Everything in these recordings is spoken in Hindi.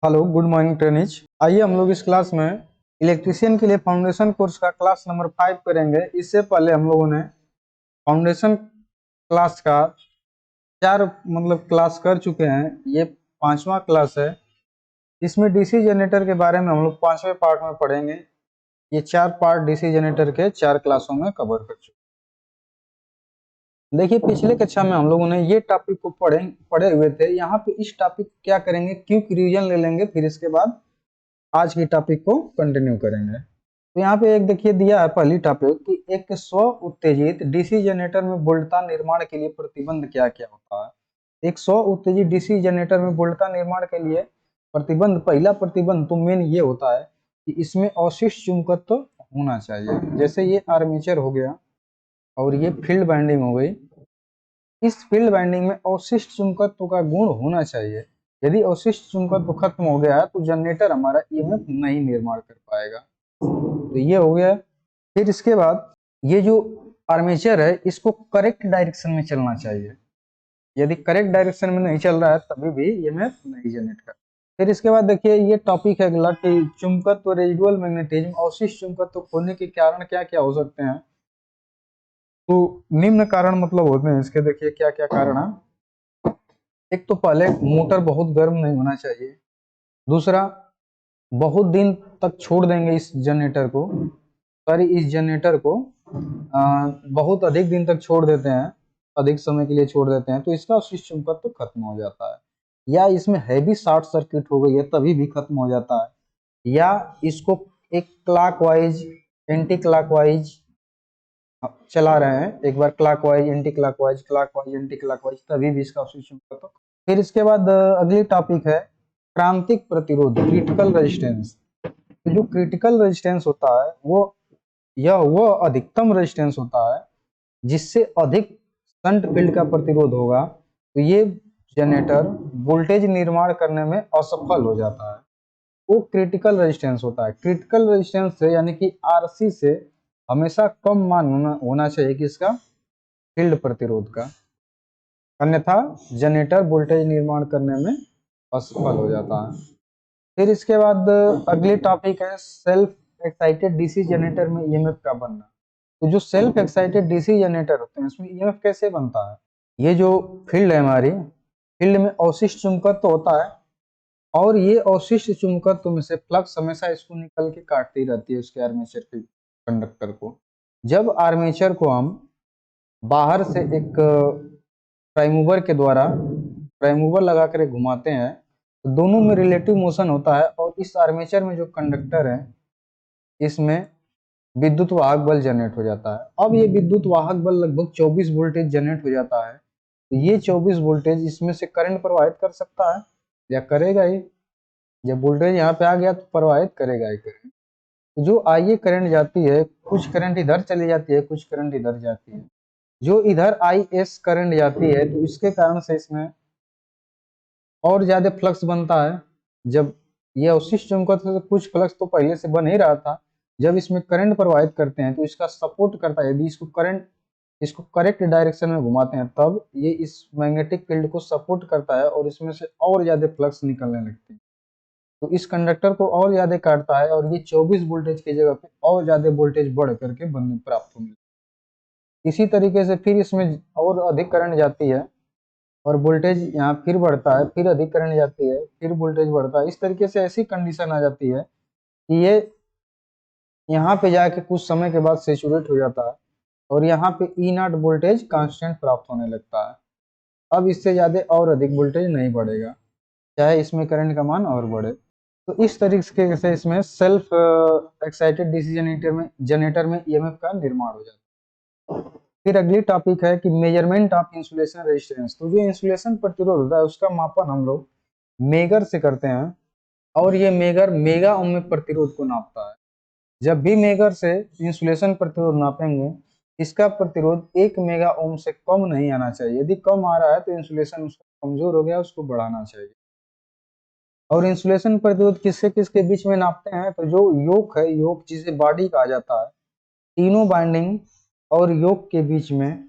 Hello, good morning trainees. आइए हम लोग इस क्लास में इलेक्ट्रीशियन के लिए फाउंडेशन कोर्स का क्लास नंबर 5 करेंगे। इससे पहले हम लोगों ने फाउंडेशन क्लास का चार क्लास कर चुके हैं। ये पांचवा क्लास है। इसमें डीसी जनरेटर के बारे में हम लोग पांचवें पार्ट में पढ़ेंगे। ये चार पार्ट डीसी जनरेटर के चार क्लासों में कवर कर चुके हैं। देखिए, पिछले कक्षा में हम लोगों ने ये टॉपिक को पढ़े हुए थे। यहाँ पे इस टॉपिक क्या करेंगे, क्विक रिवीजन ले लेंगे, फिर इसके बाद आज की टॉपिक को कंटिन्यू करेंगे। तो यहाँ पे एक देखिए दिया है पहली टॉपिक कि एक स्व उत्तेजित डीसी जनरेटर में वोल्टता निर्माण के लिए प्रतिबंध क्या क्या होता है। एक स्व उत्तेजित डीसी जनरेटर में वोल्टता निर्माण के लिए प्रतिबंध, पहला प्रतिबंध तो मेन ये होता है कि इसमें अवशिष्ट चुंबकत्व होना चाहिए। जैसे ये आर्मेचर हो गया और ये फील्ड वाइंडिंग हो गई। इस फील्ड वाइंडिंग में अवशिष्ट चुंबकत्व का गुण होना चाहिए। यदि अवशिष्ट चुंबकत्व खत्म हो गया है तो जनरेटर हमारा ईएमएफ नहीं निर्माण कर पाएगा। तो ये हो गया। फिर इसके बाद ये जो आर्मेचर है इसको करेक्ट डायरेक्शन में चलना चाहिए। यदि करेक्ट डायरेक्शन में नहीं चल रहा है तभी भी ईएमएफ नहीं जनरेट कर। फिर इसके बाद देखिए ये टॉपिक है अगला कि चुंबकत्व रेजिडुअल मैग्नेटिज्म, अवशिष्ट चुंबकत्व खोने के कारण क्या क्या हो सकते हैं। तो निम्न कारण होते हैं इसके। देखिए क्या क्या कारण है। एक तो पहले मोटर बहुत गर्म नहीं होना चाहिए। दूसरा, बहुत दिन तक छोड़ देंगे इस जनरेटर को, इस जनरेटर को बहुत अधिक दिन तक छोड़ देते हैं, अधिक समय के लिए छोड़ देते हैं तो इसका अवशिष्ट चुंबकत्व तो खत्म हो जाता है। या इसमें हैवी शॉर्ट सर्किट हो गई है तभी भी खत्म हो जाता है। या इसको एक क्लॉकवाइज एंटी क्लॉकवाइज चला रहे हैं, एक बार clockwise anti clockwise, clockwise anti clockwise, तभी भी इसका अवशिष्ट चुंबकत्व। फिर इसके बाद अगली टॉपिक है क्रांतिक प्रतिरोध, क्रिटिकल रेजिस्टेंस। तो जो क्रिटिकल रेजिस्टेंस होता है वो अधिकतम रेजिस्टेंस होता है जिससे अधिक शंट फील्ड का प्रतिरोध होगा तो ये जनरेटर वोल्टेज निर्माण करने में असफल हो जाता है। वो क्रिटिकल रेजिस्टेंस होता है। क्रिटिकल रेजिस्टेंस से यानी कि आरसी से हमेशा कम मान होना चाहिए कि इसका फील्ड प्रतिरोध का, अन्यथा जनरेटर वोल्टेज निर्माण करने में असफल हो जाता है। फिर इसके बाद अगली टॉपिक है सेल्फ एक्साइटेड डीसी जनरेटर में ईएमएफ का बनना। तो जो सेल्फ एक्साइटेड डीसी जनरेटर होते हैं उसमें ईएमएफ कैसे बनता है। ये जो फील्ड है हमारी, फील्ड में अवशिष्ट चुंबकत्व तो होता है और ये अवशिष्ट चुंबकत्व में से फ्लक्स हमेशा इसको निकल के काटती रहती है उसके आर्मेचर के कंडक्टर को। जब आर्मेचर को हम बाहर से एक प्राइम मूवर के द्वारा प्राइम मूवर लगा कर घुमाते हैं तो दोनों में रिलेटिव मोशन होता है और इस आर्मेचर में जो कंडक्टर है इसमें विद्युत वाहक बल जनरेट हो जाता है। अब ये विद्युत वाहक बल लगभग 24 वोल्टेज जनरेट हो जाता है। तो ये 24 वोल्टेज इसमें से करंट प्रवाहित कर सकता है या करेगा ही। जब वोल्टेज यहाँ पे आ गया तो प्रवाहित करेगा ही करंट। तो जो आई करंट जाती है, कुछ करंट इधर चली जाती है, कुछ करंट इधर जाती है। जो इधर आई एस करंट जाती है तो इसके कारण से इसमें और ज्यादा फ्लक्स बनता है। जब ये अवशिष्ट चुंबकत्व से कुछ फ्लक्स तो पहले से बन ही रहा था, जब इसमें करंट प्रवाहित करते हैं तो इसका सपोर्ट करता है। यदि इसको करेक्ट डायरेक्शन में घुमाते हैं तब ये इस मैग्नेटिक फील्ड को सपोर्ट करता है और इसमें से और ज्यादा फ्लक्स निकलने लगते हैं तो इस कंडक्टर को और ज्यादा काटता है और ये 24 वोल्टेज की जगह पे और ज्यादा वोल्टेज बढ़ करके बनने प्राप्त होंगे। इसी तरीके से फिर इसमें और अधिक करंट जाती है और वोल्टेज यहाँ फिर बढ़ता है, फिर अधिक करंट जाती है, फिर वोल्टेज बढ़ता है। इस तरीके से ऐसी कंडीशन आ जाती है कि ये यहाँ पे जाके कुछ समय के बाद सेचुरेट हो जाता है और यहाँ पे ई नॉट वोल्टेज कांस्टेंट प्राप्त होने लगता है। अब इससे ज्यादा और अधिक वोल्टेज नहीं बढ़ेगा चाहे इसमें करंट का मान और बढ़े। तो इस तरीके से इसमें सेल्फ एक्साइटेड डीसी जनरेटर में ईएमएफ का निर्माण हो जाता है। फिर अगली टॉपिक है कि मेजरमेंट ऑफ इंसुलेशन रेजिस्टेंस। तो जो इंसुलेशन प्रतिरोध होता है उसका मापन हम लोग मेगर से करते हैं और ये मेगर मेगा ओम में प्रतिरोध को नापता है। जब भी मेगर से इंसुलेशन प्रतिरोध नापेंगे इसका प्रतिरोध 1 मेगा ओम से कम नहीं आना चाहिए। यदि कम आ रहा है तो इंसुलेशन उसका कमजोर हो गया, उसको बढ़ाना चाहिए। और इंसुलेशन प्रतिरोध किसके किसके बीच में नापते हैं तो जो योक है, योक जिसे बॉडी कहा जाता है, तीनों बाइंडिंग और योक के बीच में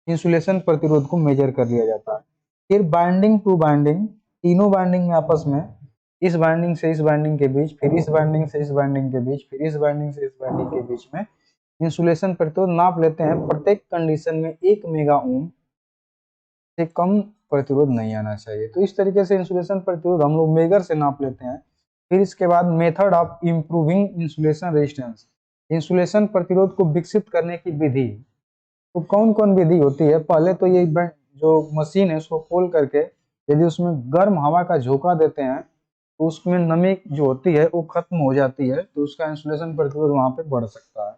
इंसुलेशन प्रतिरोध को मेजर कर लिया जाता है। फिर बाइंडिंग टू बाइंडिंग, तीनों बाइंडिंग में आपस में इस वाइंडिंग से इस वाइंडिंग के बीच, फिर इस वाइंडिंग से इस वाइंडिंग के बीच, फिर इस वाइंडिंग से इस वाइंडिंग के बीच में इंसुलेशन प्रतिरोध नाप लेते हैं। प्रत्येक कंडीशन में 1 मेगा ओम से कम प्रतिरोध नहीं आना चाहिए। तो इस तरीके से इंसुलेशन प्रतिरोध हम लोग मेगर से नाप लेते हैं। फिर इसके बाद method of improving insulation resistance, insulation प्रतिरोध को विकसित करने की विधि। तो कौन कौन विधि होती है? पहले तो ये जो मशीन है उसको खोल करके यदि उसमें गर्म हवा का झोंका देते हैं तो उसमें नमी जो होती है वो खत्म हो जाती है, तो उसका इंसुलेशन प्रतिरोध वहां पे बढ़ सकता है।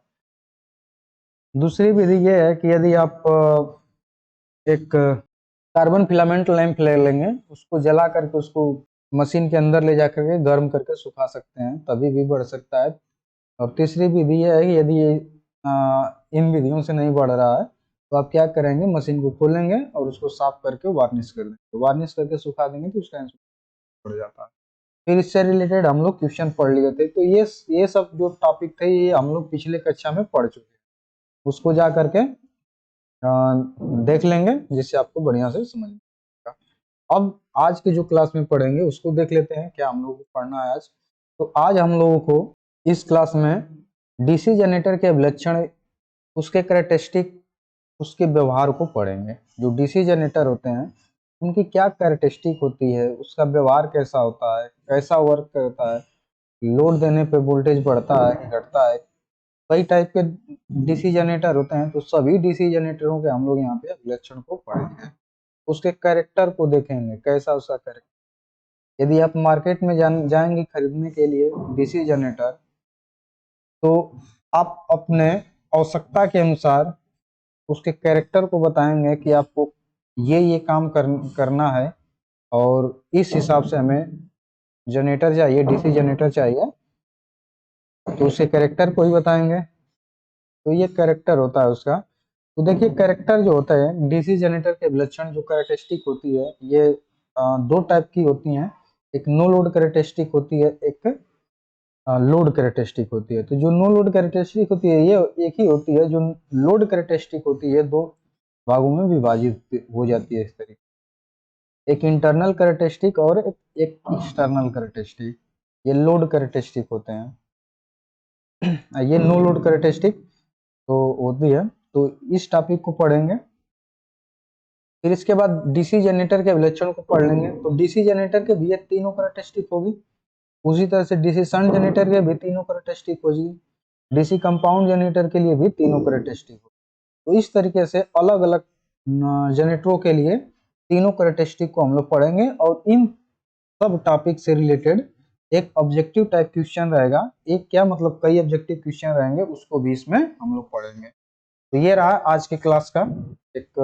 दूसरी विधि ये है कि यदि आप एक कार्बन फिलामेंट लैंप ले लेंगे, उसको जला करके उसको मशीन के अंदर ले जा करके गर्म करके सुखा सकते हैं, तभी भी बढ़ सकता है। और तीसरी विधि यह है कि यदि ये इन विधियों से नहीं बढ़ रहा है तो आप क्या करेंगे, मशीन को खोलेंगे और उसको साफ करके वार्निश कर देंगे, वार्निश करके सुखा देंगे तो उसका इंसुलेशन बढ़ जाता है। फिर इससे रिलेटेड हम लोग क्वेश्चन पढ़ लिए थे, तो ये सब जो टॉपिक थे ये हम लोग पिछले कक्षा में पढ़ चुके हैं, उसको जा करके देख लेंगे जिससे आपको बढ़िया से समझ में आएगा। अब आज के जो क्लास में पढ़ेंगे उसको देख लेते हैं क्या हम लोग को पढ़ना है आज। तो आज हम लोगों को इस क्लास में डीसी जनरेटर के लक्षण, उसके कैरेक्टरिस्टिक, उसके व्यवहार को पढ़ेंगे। जो डीसी जनरेटर होते हैं उनकी क्या कैरेक्टरिस्टिक होती है, उसका व्यवहार कैसा होता है, कैसा वर्क करता है, लोड देने पे वोल्टेज बढ़ता है कि घटता है। कई टाइप के डीसी जनरेटर होते हैं, तो सभी डीसी जनरेटरों के हम लोग यहाँ पे लक्षण को पढ़ेंगे, उसके कैरेक्टर को देखेंगे कैसा उसका कैरेक्टर। यदि आप मार्केट में जाएंगे खरीदने के लिए डीसी जनरेटर, तो आप अपने आवश्यकता के अनुसार उसके कैरेक्टर को बताएंगे कि आपको ये काम करना है और इस हिसाब से हमें जनरेटर चाहिए, डीसी जनरेटर चाहिए, तो उसके कैरेक्टर को ही बताएंगे। तो ये कैरेक्टर होता है उसका। तो देखिए कैरेक्टर जो होता है डीसी जनरेटर के लक्षण, जो कैरेक्टरिस्टिक होती है ये दो टाइप की होती हैं। एक नो लोड कैरेक्टरिस्टिक होती है, एक लोड कैरेक्टरिस्टिक होती है। तो जो नो लोड कैरेक्टरिस्टिक होती है ये एक ही होती है, जो लोड कैरेक्टरिस्टिक होती है दो भागों में विभाजित हो जाती है इस तरीके, एक इंटरनल कैरेक्टरिस्टिक और एक एक्सटर्नल कैरेक्टरिस्टिक। ये लोड कैरेक्टरिस्टिक होते हैं, ये नो लोड कैरेक्टरिस्टिक तो होती है। तो इस टॉपिक को पढ़ेंगे। फिर इसके बाद डीसी जनरेटर के विलक्षण को पढ़ लेंगे। तो डीसी जनरेटर के भी ये तीनों कैरेक्टरिस्टिक होगी, उसी तरह से डीसी शंट जनरेटर के भी तीनों कैरेक्टरिस्टिक होगी, डीसी कंपाउंड जनरेटर के लिए भी तीनों कैरेक्टरिस्टिक होगी। तो इस तरीके से अलग अलग जनरेटरों के लिए तीनों कैरेक्टरिस्टिक को हम लोग पढ़ेंगे, और इन सब टॉपिक से रिलेटेड एक ऑब्जेक्टिव टाइप क्वेश्चन रहेगा, एक क्या मतलब कई ऑब्जेक्टिव क्वेश्चन रहेंगे, उसको भी इसमें हम लोग पढ़ेंगे। तो ये रहा आज की क्लास का एक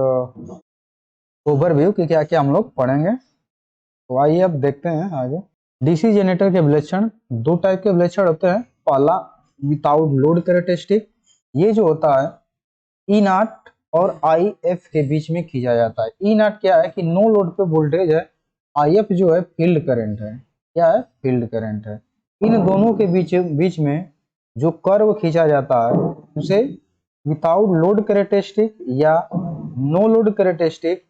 ओवरव्यू कि क्या क्या हम लोग पढ़ेंगे। तो आइए अब देखते हैं आगे। डीसी जनरेटर के विलक्षण, दो टाइप के विलक्षण होते हैं। पहला विदाउट लोड कैरेक्टरिस्टिक, ये जो होता है ई नॉट और आई एफ के बीच में खींचा जाता है। ई नॉट क्या है कि नो लोड पे वोल्टेज है, आई एफ जो है फील्ड करंट है, क्या है फील्ड करंट है। इन दोनों के बीच में जो कर्व खींचा जाता है उसे विदाउट लोड कैरेक्टरिस्टिक या नो लोड कैरेक्टरिस्टिक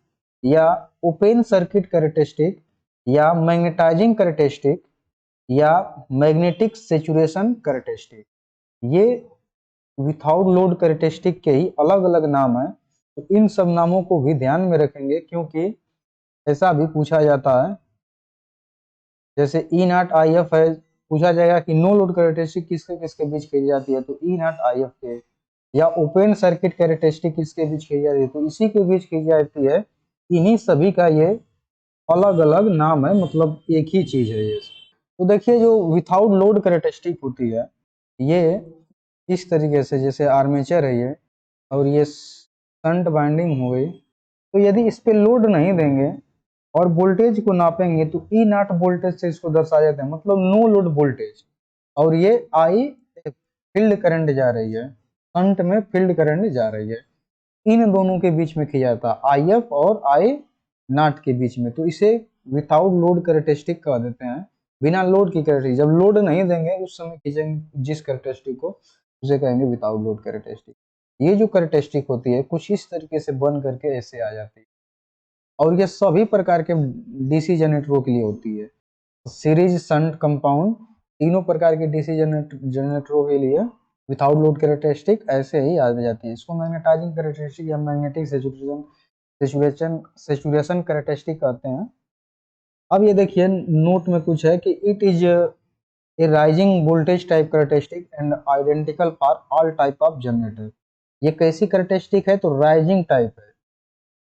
या ओपन सर्किट कैरेक्टरिस्टिक या मैग्नेटाइजिंग कैरेक्टरिस्टिक या मैग्नेटिक सेचुरेशन कैरेक्टरिस्टिक, ये विदाउट लोड कैरेक्टरिस्टिक के ही अलग अलग नाम है। तो इन सब नामों को भी ध्यान में रखेंगे, क्योंकि ऐसा भी पूछा जाता है, जैसे ई नॉट आई एफ है, पूछा जाएगा कि नो लोड कैरेक्टरिस्टिक किसके किसके बीच खींची जाती है, तो ई नॉट आई एफ के। या ओपन सर्किट कैरेक्टरिस्टिक किसके बीच खींची जाती है, तो इसी के बीच खींची जाती है। इन्हीं सभी का ये अलग अलग नाम है, मतलब एक ही चीज है ये। तो देखिए जो विदाउट लोड कैरेक्टरिस्टिक होती है ये इस तरीके से, जैसे आर्मेचर है ये और ये शंट वाइंडिंग हो गई, तो यदि इस पे लोड नहीं देंगे और वोल्टेज को नापेंगे तो ई नॉट वोल्टेज से इसको दर्शाया जाता है, मतलब नो लोड वोल्टेज। और ये आई फील्ड करंट जा रही है, शंट में फील्ड करंट जा रही है, इन दोनों के बीच में खींचा जाता है, आई एफ और आई नॉट के बीच में। तो इसे विदाउट लोड कैरेक्टरिस्टिक कह देते हैं, बिना लोड की कैरेक्टरिस्टिक। जब लोड नहीं देंगे उस समय खींचेंगे जिस कैरेक्टरिस्टिक को, उसे कहेंगे विदाउट लोड कैरेक्टरिस्टिक। ये जो कैरेक्टरिस्टिक होती है कुछ इस तरीके से बन करके ऐसे आ जाती है, और ये सभी प्रकार के डीसी जनरेटरों के लिए होती है। सीरीज शंट कंपाउंड, तीनों प्रकार के डीसी जनरेटरों के लिए विदाउट लोड कैरेक्टरिस्टिक ऐसे ही आ जाती है। इसको मैग्नेटाइजिंग कैरेक्टरिस्टिक या मैग्नेटिक सेचुरेशन कैरेक्टरिस्टिक कहते हैं। अब ये देखिए नोट में कुछ है कि it is a rising voltage type characteristic and identical for all type of generator. ये कैसी कैरेक्टरिस्टिक है, तो राइजिंग टाइप है,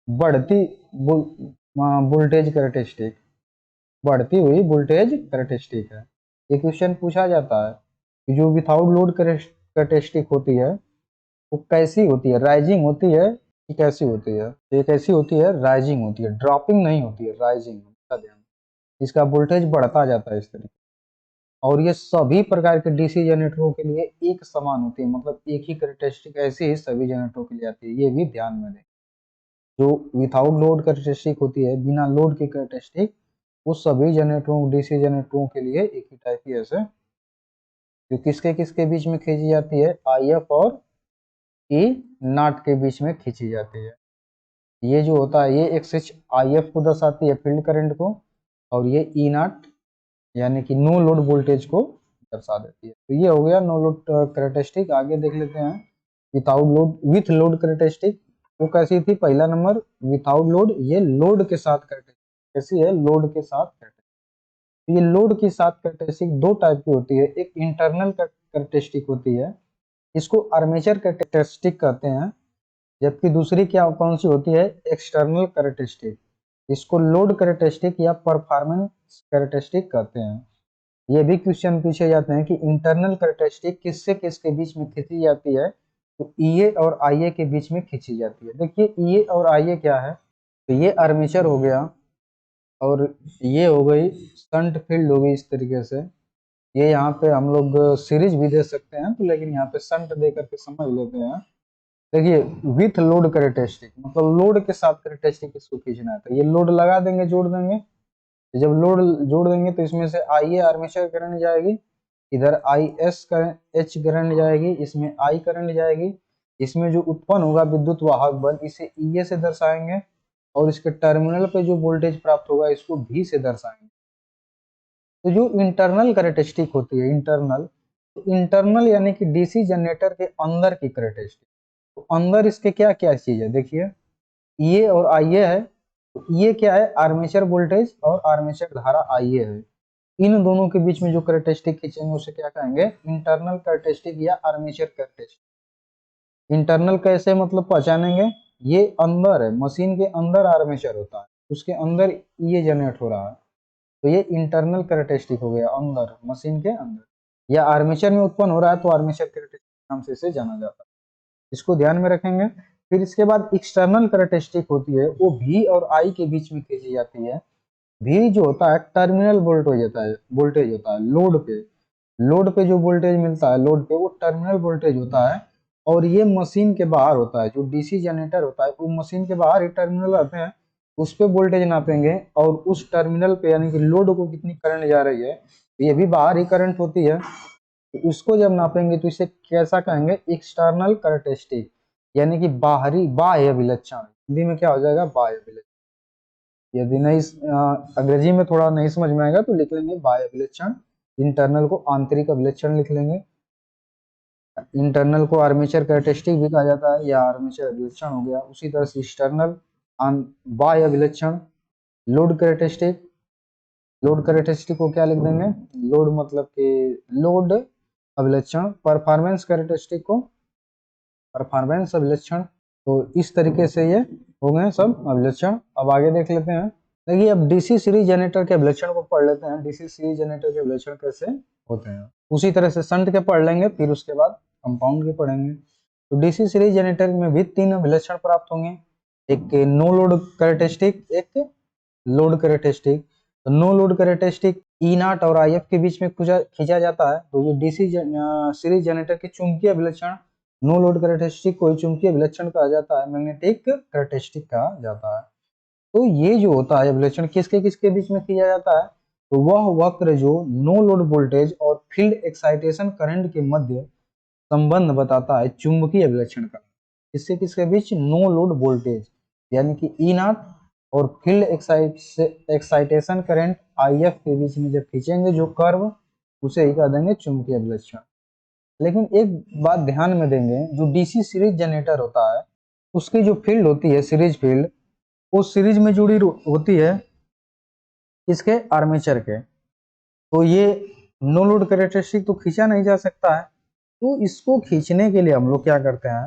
बढ़ती वोल्टेज कैरेक्टरिस्टिक, बढ़ती हुई वोल्टेज कैरेक्टरिस्टिक है। ये क्वेश्चन पूछा जाता है कि जो विथआउट लोड कैरेक्टरिस्टिक होती है वो कैसी होती है, राइजिंग होती है कि कैसी होती है। तो ये कैसी होती है, राइजिंग होती है, ड्रॉपिंग नहीं होती है, राइजिंग। ध्यान, इसका वोल्टेज बढ़ता जाता है इस तरीके। और ये सभी प्रकार के डीसी जनरेटरों के लिए एक समान होती है, मतलब एक ही कैरेक्टरिस्टिक ऐसी ही सभी जनरेटरों के लिए आती है। ये भी ध्यान में दें, जो विथआउट लोड कैरेक्टरिस्टिक होती है, बिना लोड की कैरेक्टरिस्टिक, वो सभी जनरेटरों डीसी जनरेटरों के लिए एक ही टाइप की ऐसे, जो किसके किसके बीच में खींची जाती है, आई एफ और ई नॉट के बीच में खींची जाती है। ये जो होता है ये एक स्विच आई एफ को दर्शाती है, फील्ड करंट को, और ये ई नॉट यानी कि नो लोड वोल्टेज को दर्शा देती है। तो ये हो गया नो लोड कैरेक्टरिस्टिक। आगे देख लेते हैं without load with load characteristic. वो कैसी थी, पहला नंबर विदाउट लोड, ये लोड के साथ कैरेक्टरिस्टिक कैसी है, लोड के साथ कैरेक्टरिस्टिक। तो ये लोड के साथ कैरेक्टरिस्टिक दो टाइप की होती है, एक इंटरनल कैरेक्टरिस्टिक होती है, इसको आर्मेचर कैरेक्टरिस्टिक कहते हैं, जबकि दूसरी क्या कौन सी होती है, एक्सटर्नल कैरेक्टरिस्टिक, इसको लोड कैरेक्टरिस्टिक या परफॉर्मेंस कैरेक्टरिस्टिक कहते हैं। ये भी क्वेश्चन पूछे जाते हैं कि इंटरनल कैरेक्टरिस्टिक किससे किसके बीच में खींची जाती है, तो ईए और आईए के बीच में खींची जाती है। देखिए ईए और आईए क्या है, तो ये आर्मेचर हो गया और ये हो गई शंट फील्ड हो गई इस तरीके से। ये यहाँ पे हम लोग सीरीज भी दे सकते हैं, तो लेकिन यहाँ पे शंट दे करके समझ लेते हैं। देखिए विथ लोड कैरेक्टरिस्टिक, मतलब लोड के साथ कैरेक्टरिस्टिक इसको खींचना है, तो ये लोड लगा देंगे, जोड़ देंगे। जब लोड जोड़ देंगे तो इसमें से आई ए आर्मेचर करंट जाएगी, इधर आई एस एच करंट जाएगी, इसमें आई करंट जाएगी। इसमें जो उत्पन्न होगा विद्युत वाहक बल, इसे ई ए से दर्शाएंगे, और इसके टर्मिनल पे जो वोल्टेज प्राप्त होगा इसको भी से दर्शाएंगे। तो जो इंटरनल कैरेक्टरिस्टिक होती है, इंटरनल, तो इंटरनल यानी कि डीसी जनरेटर के अंदर की कैरेक्टरिस्टिक। तो अंदर इसके क्या क्या चीज है, देखिए ये और आईए है, तो ये क्या है, आर्मेचर वोल्टेज और आर्मेचर धारा आईए है। इन दोनों के बीच में जो कैरेक्टरिस्टिक खींचेंगे उसे क्या कहेंगे, इंटरनल कैरेक्टरिस्टिक या आर्मेचर कैरेक्टरिस्टिक। इंटरनल कैसे मतलब पहचानेंगे, ये अंदर है, मशीन के अंदर आर्मेचर होता है, उसके अंदर ये जनरेट हो रहा है, तो ये इंटरनल कैरेक्टरिस्टिक हो गया, अंदर मशीन के अंदर, या आर्मेचर में उत्पन्न हो रहा है तो आर्मेचर कैरेक्टरिस्टिक नाम से इसे जाना जाता है। इसको ध्यान में रखेंगे। फिर इसके बाद एक्सटर्नल कैरेक्टरिस्टिक होती है, वो भी और आई के बीच में खींची जाती है। भी जो होता है टर्मिनल वोल्टेज होता है, वोल्टेज होता है लोड पे, लोड पे जो वोल्टेज मिलता है लोड पे वो टर्मिनल वोल्टेज होता है। और ये मशीन के बाहर होता है, जो डीसी जनरेटर होता है वो मशीन के बाहर ही टर्मिनल आते हैं, उस पे वोल्टेज नापेंगे, और उस टर्मिनल पे यानी कि लोड को कितनी करंट जा रही है, ये भी बाहर ही करंट होती है, तो उसको जब नापेंगे तो इसे कैसा कहेंगे, एक्सटर्नल कैरेक्टरिस्टिक, यानी कि बाहरी बाह्य विलक्षण। हिंदी में क्या हो जाएगा, बाह्य विलक्षण। यदि नहीं अंग्रेजी में थोड़ा नहीं समझ में आएगा तो लिख लेंगे बाह्य विलक्षण। इंटरनल को आंतरिक अभिलक्षण लिख लेंगे। इंटरनल को आर्मेचर कैरेक्टरिस्टिक भी कहा जाता है या आर्मेचर अभिलक्षण हो गया। उसी तरह से एक्सटर्नल बाह्य अभिलक्षण। लोड कैरेक्टरिस्टिक, लोड कैरेक्टरिस्टिक को क्या लिख देंगे, लोड मतलब कि लोड अभिलक्षण। परफॉर्मेंस कैरेक्टरिस्टिक को परफॉर्मेंस अभिलक्षण। तो इस तरीके से ये हो गए सब अभिलक्षण। अब आगे देख लेते हैं। देखिए अब डीसी सीरीज जनरेटर के अभिलक्षण को पढ़ लेते हैं, डीसी सीरीज जनरेटर के अभिलक्षण कैसे होते हैं। उसी तरह से शंट के पढ़ लेंगे, फिर उसके बाद कंपाउंड के पढ़ेंगे। तो डीसी सीरीज जनरेटर में भी तीन अभिलक्षण प्राप्त होंगे, एक नो लोड कैरेक्टरिस्टिक, एक लोड कैरेक्टरिस्टिक। तो no load characteristic e naught और आई एफ के बीच में खींचा जाता है, तो ये डीसी सीरीज जनरेटर के चुंबकीय अभिलक्षण। नो लोड कैरेक्टरिस्टिक को चुंबकीय अभिलक्षण कहा जाता है, मैग्नेटिक कैरेक्टरिस्टिक कहा जाता है। तो ये जो होता है अभिलक्षण किसके किसके बीच में किया जाता है, तो वह वक्र जो नो लोड वोल्टेज और फील्ड एक्साइटेशन करंट के मध्य संबंध बताता है चुंबकीय अभिलक्षण का। किससे किसके बीच, नो लोड वोल्टेज यानी कि ई नॉट और फील्ड एक्साइटेशन करंट IF के बीच में जब खींचेंगे जो कर्व, उसे ही कह देंगे चुंबकीय विलक्षण। लेकिन एक बात ध्यान में देंगे, जो DC सीरीज जनरेटर होता है उसकी जो फील्ड होती है सीरीज फील्ड, वो सीरीज में जुड़ी होती है इसके आर्मेचर के। तो ये नो लोड कैरेक्टरिस्टिक तो खींचा नहीं जा सकता है, तो इसको खींचने के लिए हम लोग क्या करते हैं,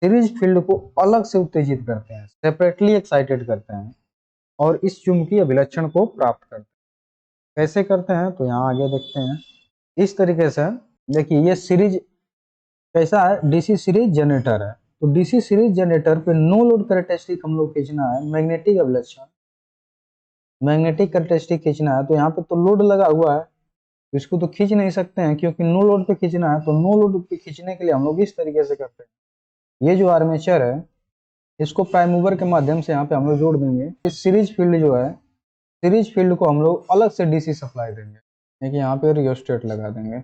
सीरीज फील्ड को अलग से उत्तेजित करते हैं, सेपरेटली एक्साइटेड करते हैं और इस चुंबकीय विलक्षण को प्राप्त करते हैं। कैसे करते हैं तो यहाँ आगे देखते हैं। इस तरीके से देखिए, ये सीरीज कैसा है, डीसी सीरीज जनरेटर है। तो डीसी सीरीज जनरेटर पे नो लोड कैरेक्टरिस्टिक हम लोग खींचना है, मैग्नेटिक अभिलक्षण, मैग्नेटिक कैरेक्टरिस्टिक खींचना है। तो यहाँ पे तो लोड लगा हुआ है, इसको तो खींच नहीं सकते हैं क्योंकि नो लोड पे खींचना है। तो नो लोड पे खींचने के लिए हम लोग इस तरीके से करते हैं, ये जो आर्मेचर है इसको प्राइम मूवर के माध्यम से यहाँ पे हम लोग जोड़ देंगे। इस सीरीज फील्ड जो है, सीरीज फील्ड को हम लोग अलग से डीसी सप्लाई देंगे, देखिए यहाँ पे रियोस्टेट लगा देंगे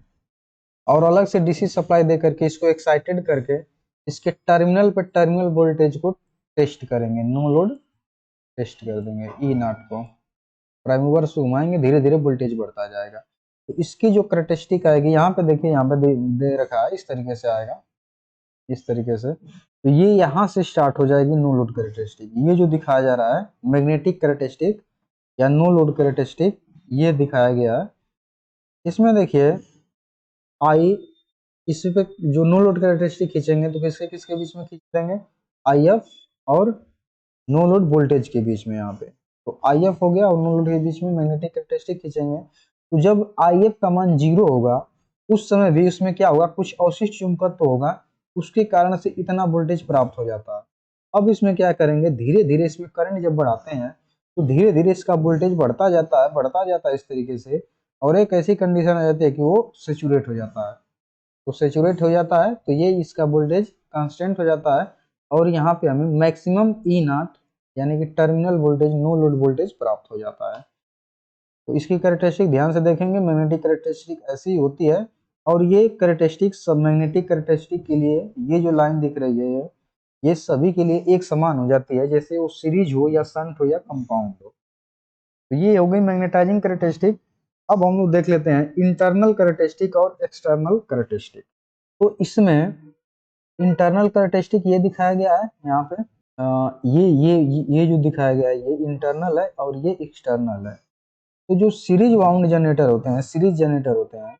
और अलग से डीसी सप्लाई दे करके इसको एक्साइटेड करके इसके टर्मिनल पे टर्मिनल वोल्टेज को टेस्ट करेंगे, नो लोड टेस्ट कर देंगे। ई नॉट को प्राइम मूवर से घुमाएंगे, धीरे धीरे वोल्टेज बढ़ता जाएगा। तो इसकी जो कैरेक्टरिस्टिक आएगी यहाँ पे देखिए, यहाँ पे दे रखा है, इस तरीके से आएगा, इस तरीके से। तो ये यहाँ से स्टार्ट हो जाएगी नो लोड कैरेक्टरिस्टिक। ये जो दिखाया जा रहा है मैग्नेटिक कैरेक्टरिस्टिक या नो लोड कैरेक्टरिस्टिक, ये दिखाया गया है। इसमें देखिए आई, इस पे जो नो लोड कैरेक्टरिस्टिक खींचेंगे तो किसके किसके बीच में खींच देंगे, IF और नो लोड वोल्टेज के बीच में। यहाँ पे तो IF हो गया और नो लोड के बीच में मैग्नेटिक कैरेक्टरिस्टिक खींचेंगे। तो जब IF का मान 0 होगा उस समय भी उसमें क्या होगा, कुछ अवशिष्ट चुंबकत्व होगा, उसके कारण से इतना वोल्टेज प्राप्त हो जाता है। अब इसमें क्या करेंगे, धीरे धीरे इसमें करंट जब बढ़ाते हैं तो धीरे धीरे इसका वोल्टेज बढ़ता जाता है, बढ़ता जाता है इस तरीके से, और एक ऐसी कंडीशन आ जाती है कि वो सेचुरेट हो जाता है। तो सेचुरेट हो जाता है तो ये इसका वोल्टेज कांस्टेंट हो जाता है और यहाँ पे हमें मैक्सिमम ई नॉट यानी कि terminal voltage, no load voltage प्राप्त हो जाता है। तो इसकी कैरेक्टरिस्टिक ध्यान से देखेंगे, मैग्नेटिक कैरेक्टरिस्टिक ऐसी होती है। और ये कैरेक्टरिस्टिक सब मैग्नेटिक कैरेक्टरिस्टिक के लिए ये जो लाइन दिख रही है ये सभी के लिए एक समान हो जाती है, जैसे वो सीरीज हो या शंट हो या कंपाउंड हो। तो ये हो गई मैग्नेटाइजिंग कैरेक्टरिस्टिक। अब हम लोग देख लेते हैं इंटरनल कैरेक्टरिस्टिक और एक्सटर्नल कैरेक्टरिस्टिक। तो इसमें इंटरनल कैरेक्टरिस्टिक ये दिखाया गया है यहाँ पे, ये जो दिखाया गया है ये इंटरनल है और ये एक्सटर्नल है। तो जो सीरीज वाउंड जनरेटर होते हैं, सीरीज जनरेटर होते हैं,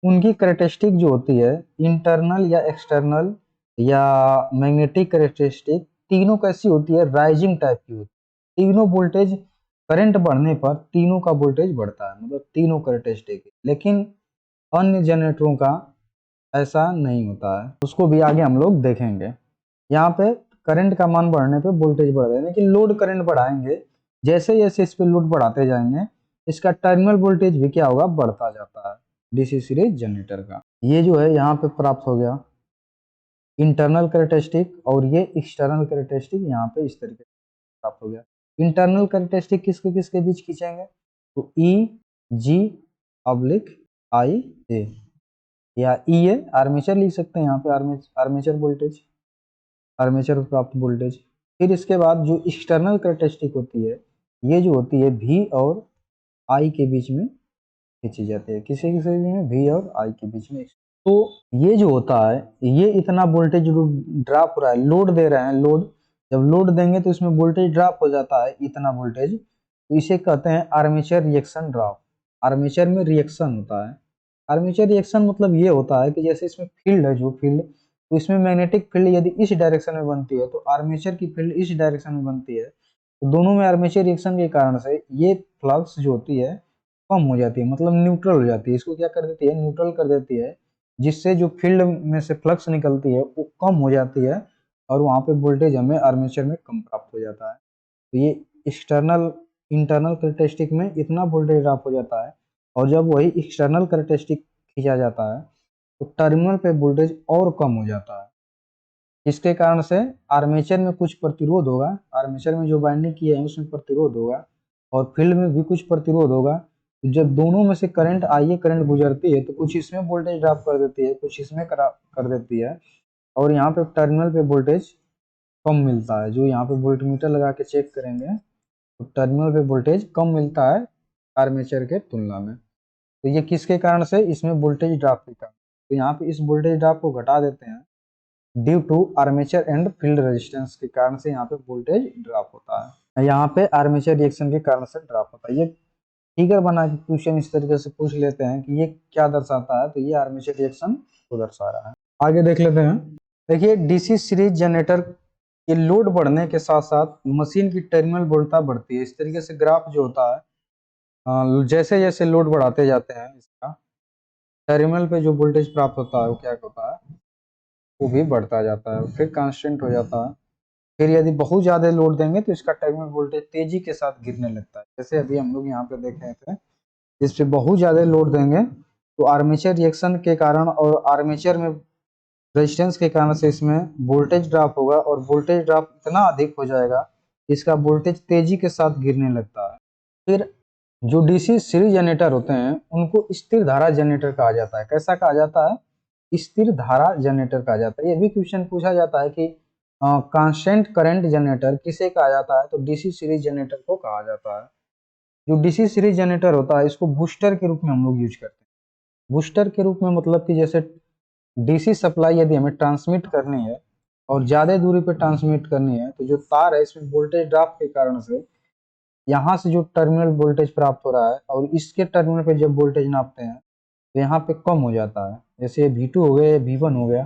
उनकी कैरेक्टरिस्टिक जो होती है इंटरनल या एक्सटर्नल या मैग्नेटिक कैरेक्टरिस्टिक, तीनों कैसी होती है, राइजिंग टाइप की होती है। तीनों वोल्टेज करंट बढ़ने पर तीनों का वोल्टेज बढ़ता है, मतलब तीनों कैरेक्टरिस्टिक। लेकिन अन्य जनरेटरों का ऐसा नहीं होता है, उसको भी आगे हम लोग देखेंगे। यहाँ पे करंट का मान बढ़ने पे वोल्टेज बढ़ रहा है, लेकिन लोड करंट बढ़ाएंगे, जैसे जैसे इस पे लोड बढ़ाते जाएंगे इसका टर्मिनल वोल्टेज भी क्या होगा, बढ़ता जाता है डीसी सीरीज जनरेटर का। ये जो है यहाँ पे प्राप्त हो गया इंटरनल कैरेक्टरिस्टिक और ये एक्सटर्नल कैरेक्टरिस्टिक यहाँ पे इस तरीके से प्राप्त हो गया। इंटरनल कैरेक्टरिस्टिक किसके किसके बीच खींचेंगे, तो EG/IA, या EA आर्मेचर लिख सकते हैं यहाँ पे, आर्मेचर वोल्टेज, आर्मेचर प्राप्त वोल्टेज। फिर इसके बाद जो एक्सटर्नल कैरेक्टरिस्टिक होती है ये जो होती है V और I के बीच में खींची जाती है, किसी किसी में V और I के बीच में। तो ये जो होता है ये इतना वोल्टेज ड्रॉप हो रहा है, लोड दे रहे हैं, लोड जब लोड देंगे तो इसमें वोल्टेज ड्रॉप हो जाता है इतना वोल्टेज, तो इसे कहते हैं आर्मेचर रिएक्शन ड्रॉप। आर्मेचर में रिएक्शन होता है। आर्मेचर रिएक्शन मतलब ये होता है कि जैसे इसमें फील्ड है, जो फील्ड, तो इसमें मैग्नेटिक फील्ड यदि इस डायरेक्शन में बनती है तो आर्मेचर की फील्ड इस डायरेक्शन में बनती है। तो दोनों में आर्मेचर रिएक्शन के कारण से ये फ्लक्स जो होती है कम हो जाती है, मतलब न्यूट्रल हो जाती है। इसको क्या कर देती है, न्यूट्रल कर देती है, जिससे जो फील्ड में से फ्लक्स निकलती है वो कम हो जाती है और वहाँ पे वोल्टेज हमें आर्मेचर में कम प्राप्त हो जाता है। तो ये एक्सटर्नल इंटरनल कैरेक्टरिस्टिक में इतना वोल्टेज ड्रॉप हो जाता है, और जब वही एक्सटर्नल कैरेक्टरिस्टिक खींचा जाता है तो टर्मिनल पे वोल्टेज और कम हो जाता है। इसके कारण से आर्मेचर में कुछ प्रतिरोध होगा, आर्मेचर में जो बाइंडिंग किए हैं उसमें प्रतिरोध होगा और फील्ड में भी कुछ प्रतिरोध होगा। तो जब दोनों में से करंट आइए करंट गुजरती है तो कुछ इसमें वोल्टेज ड्रॉप कर देती है, कुछ इसमें कर देती है, और यहाँ पे टर्मिनल पे वोल्टेज कम मिलता है। जो यहाँ पे वोल्टमीटर लगा के चेक करेंगे तो टर्मिनल पे वोल्टेज कम मिलता है आर्मेचर के तुलना में। तो ये किसके कारण से, इसमें वोल्टेज ड्रॉप के कारण। तो यहाँ पे इस वोल्टेज ड्रॉप को घटा देते हैं due to armature and field resistance के कारण से यहाँ पे वोल्टेज ड्रॉप होता है। यहाँ पे आर्मेचर रिएक्शन के कारण से ड्रॉप होता है। ये फिगर बना के क्वेश्चन इस तरीके से पूछ लेते हैं कि ये क्या दर्शाता है, तो ये आर्मेचर रिएक्शन को दर्शा रहा है। आगे देख लेते हैं। देखिए डीसी सीरीज जनरेटर के लोड बढ़ने के साथ साथ मशीन की टर्मिनल वोल्टता बढ़ती है। इस तरीके से ग्राफ जो होता है, जैसे जैसे लोड बढ़ाते जाते हैं इसका टर्मिनल पे जो वोल्टेज प्राप्त होता है वो क्या होता है, वो भी बढ़ता जाता है, फिर कांस्टेंट हो जाता है। फिर यदि बहुत ज्यादा लोड देंगे तो इसका टर्मिनल वोल्टेज तेजी के साथ गिरने लगता है। जैसे अभी हम लोग यहाँ पे देख रहे थे, इस पे बहुत ज्यादा लोड देंगे तो आर्मेचर रिएक्शन के कारण और आर्मेचर में रेजिस्टेंस के कारण से इसमें वोल्टेज ड्रॉप होगा, और वोल्टेज ड्रॉप इतना अधिक हो जाएगा इसका वोल्टेज तेजी के साथ गिरने लगता है। फिर जो डीसी सीरीज जनरेटर होते हैं उनको स्थिर धारा जनरेटर कहा जाता है। कैसा कहा जाता है, स्थिर धारा जनरेटर कहा जाता है। ये भी क्वेश्चन पूछा जाता है कि कांस्टेंट करंट जनरेटर किसे कहा जाता है, तो डीसी सीरीज जनरेटर को कहा जाता है। जो डीसी सीरीज जनरेटर होता है इसको बूस्टर के रूप में हम लोग यूज करते हैं। बूस्टर के रूप में मतलब कि जैसे डीसी सप्लाई यदि हमें ट्रांसमिट करनी है और ज्यादा दूरी पे ट्रांसमिट करनी है, तो जो तार है इसमें वोल्टेज ड्रॉप के कारण से यहाँ से जो टर्मिनल वोल्टेज प्राप्त हो रहा है और इसके टर्मिनल पे जब वोल्टेज नापते हैं तो यहाँ पे कम हो जाता है। जैसे V2 हो गया या V1 हो गया,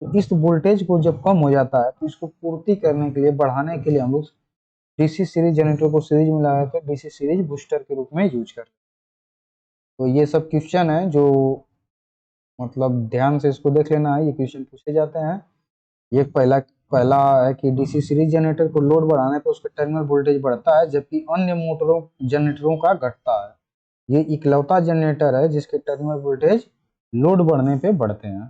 तो इस वोल्टेज को जब कम हो जाता है तो इसको पूर्ति करने के लिए, बढ़ाने के लिए हम लोग डीसी सीरीज जनरेटर को सीरीज में लगा कर डीसी सीरीज बूस्टर के रूप में यूज करते हैं। तो ये सब क्वेश्चन है जो मतलब ध्यान से इसको देख लेना है, ये क्वेश्चन पूछे जाते हैं। ये पहला पहला है कि डीसी सीरीज जनरेटर को लोड बढ़ाने पर उसका टर्मिनल वोल्टेज बढ़ता है जबकि अन्य मोटरों जनरेटरों का घटता है। ये इकलौता जनरेटर है जिसके टर्मिनल वोल्टेज लोड बढ़ने पे बढ़ते हैं।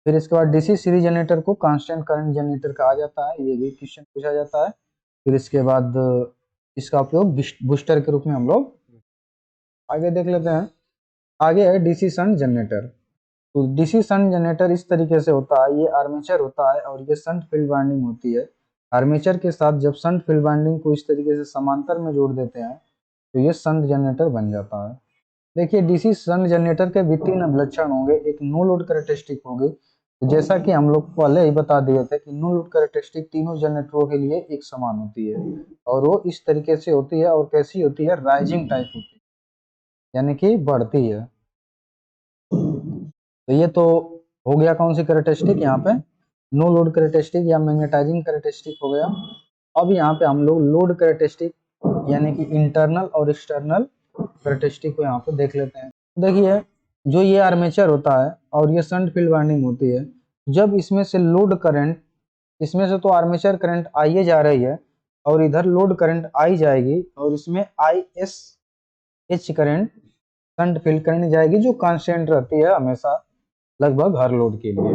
फिर इसके बाद डीसी सीरीज जनरेटर को कांस्टेंट करंट जनरेटर कहा जाता है, ये भी क्वेश्चन पूछा जाता है। फिर इसके बाद इसका उपयोग बूस्टर के रूप में हम लोग आगे देख लेते हैं। आगे है डीसी शंट जनरेटर। तो डीसी शंट जनरेटर इस तरीके से होता है, ये आर्मेचर होता है और ये शंट फील्ड वाइंडिंग होती है। आर्मेचर के साथ जब शंट फील्ड वाइंडिंग को इस तरीके से समांतर में जोड़ देते हैं तो ये शंट जनरेटर बन जाता है। देखिए डीसी शंट जनरेटर के भी तीन लक्षण होंगे, एक नो लोड कैरेक्टरिस्टिक होगी। तो जैसा कि हम लोग पहले ही बता दिए थे कि नो लोड कैरेक्टरिस्टिक तीनों जनरेटरों के लिए एक समान होती है और वो इस तरीके से होती है, और कैसी होती है, राइजिंग टाइप होती है, यानी कि बढ़ती है। तो ये तो हो गया कौन सी कैरेक्टरिस्टिक, यहाँ पे नो लोड कैरेक्टरिस्टिक या मैग्नेटाइजिंग कैरेक्टरिस्टिक हो गया। अब यहाँ पे हम लोग लोड कैरेक्टरिस्टिक यानी कि इंटरनल और एक्सटर्नल कैरेक्टरिस्टिक को यहाँ पे देख लेते हैं। देखिए जो ये आर्मेचर होता है और ये शंट फील्ड वाइंडिंग होती है, जब इसमें से लोड करंट, इसमें से तो आर्मेचर करंट आइए जा रही है और इधर लोड करंट आई जाएगी और इसमें ISH current shunt field current जाएगी जो कांस्टेंट रहती है हमेशा लगभग हर लोड के लिए।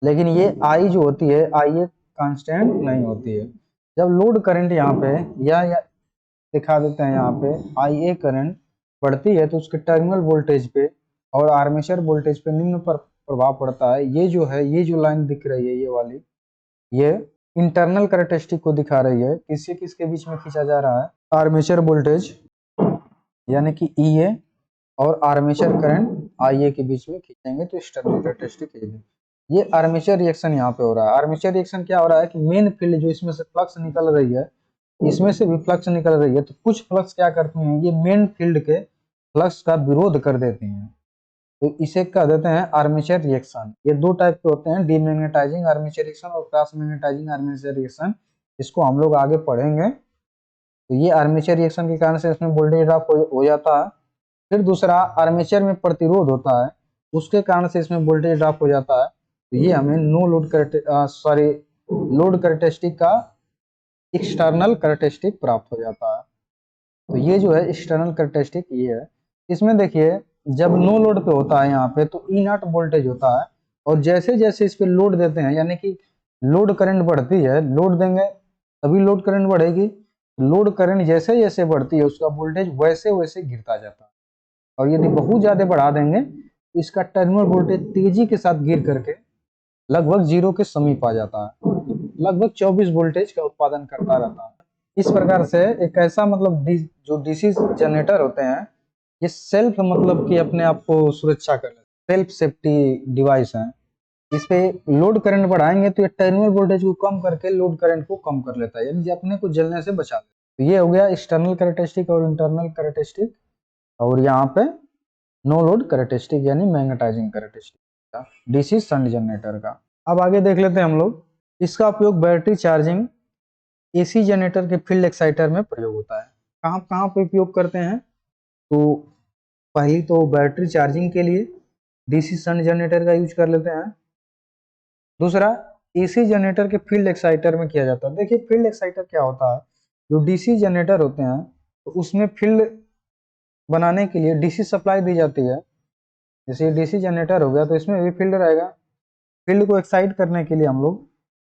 लेकिन ये I जो होती है IA कांस्टेंट नहीं होती है। जब लोड करंट यहाँ पे या दिखा देते हैं यहाँ पे IA करंट बढ़ती है तो उसके टर्मिनल वोल्टेज पे और आर्मेचर वोल्टेज पे निम्न पर प्रभाव पड़ता है। ये जो है, ये जो लाइन दिख रही है ये वाली, ये इंटरनल कैरेक्टरिस्टिक को दिखा रही है। किसके किसके बीच में खींचा जा रहा है, आर्मेचर वोल्टेज यानी कि EA और आर्मेचर करंट IA के बीच में खींचेंगे तो एक्सटर्नल कैरेक्टरिस्टिक ये आर्मेचर रिएक्शन यहाँ पे हो रहा है। आर्मेचर रिएक्शन क्या हो रहा है कि मेन फील्ड जो इसमें से फ्लक्स निकल रही है, इसमें से भी फ्लक्स निकल रही है, तो कुछ फ्लक्स क्या करती हैं, ये मेन फील्ड के फ्लक्स का विरोध कर देती हैं, तो इसे कह देते हैं आर्मेचर रिएक्शन। ये दो टाइप के होते हैं, डीमैग्नेटाइजिंग आर्मेचर रिएक्शन और क्रॉस मैग्नेटाइजिंग आर्मेचर रिएक्शन। इसको हम लोग आगे पढ़ेंगे। तो ये आर्मेचर रिएक्शन के कारण से इसमें वोल्टेज ड्रॉप हो जाता है। फिर दूसरा आर्मेचर में प्रतिरोध होता है, उसके कारण से इसमें वोल्टेज ड्रॉप हो जाता है। तो ये हमें नो लोड लोड कैरेक्टरिस्टिक का एक्सटर्नल कैरेक्टरिस्टिक प्राप्त हो जाता है। तो ये जो है एक्सटर्नल कैरेक्टरिस्टिक ये है। इसमें देखिए जब नो लोड पे होता है यहाँ पे तो E0 वोल्टेज होता है, और जैसे जैसे इस पे लोड देते हैं यानी कि लोड करंट बढ़ती है, लोड देंगे तभी लोड करंट बढ़ेगी, लोड करंट जैसे जैसे बढ़ती है उसका वोल्टेज वैसे वैसे गिरता जाता है। और यदि बहुत ज्यादा बढ़ा देंगे तो इसका टर्मिनल वोल्टेज तेजी के साथ गिर करके लगभग 0 के समीप आ जाता है, लगभग 24 वोल्टेज का उत्पादन करता रहता है। इस प्रकार से एक ऐसा मतलब जो डीसी जनरेटर होते हैं ये सेल्फ मतलब कि अपने आप को सुरक्षा कर लेते, सेल्फ सेफ्टी डिवाइस है। इस पे लोड करंट बढ़ाएंगे तो ये टर्मिनल वोल्टेज को कम करके लोड करंट को कम कर लेता है, यानी अपने को जलने से बचा लेता है। तो ये हो गया एक्सटर्नल कैरेक्टरिस्टिक और इंटरनल कैरेक्टरिस्टिक, और यहाँ पे नो लोड कैरेक्टरिस्टिक यानी magnetising characteristic DC shunt generator का। अब आगे देख लेते हैं हम लोग। इसका उपयोग बैटरी चार्जिंग एसी जनरेटर के फील्ड एक्साइटर में प्रयोग होता है। कहाँ कहाँ पे उपयोग करते हैं? तो पहली तो बैटरी चार्जिंग के लिए डीसी शंट जनरेटर का यूज कर लेते हैं। दूसरा एसी जनरेटर के फील्ड एक्साइटर में किया जाता है। देखिए फील्ड एक्साइटर क्या होता है, जो डीसी जनरेटर होते हैं तो उसमें फील्ड बनाने के लिए डीसी सप्लाई दी जाती है। जैसे डीसी जनरेटर हो गया तो इसमें भी फील्ड रहेगा, फील्ड को एक्साइट करने के लिए हम लोग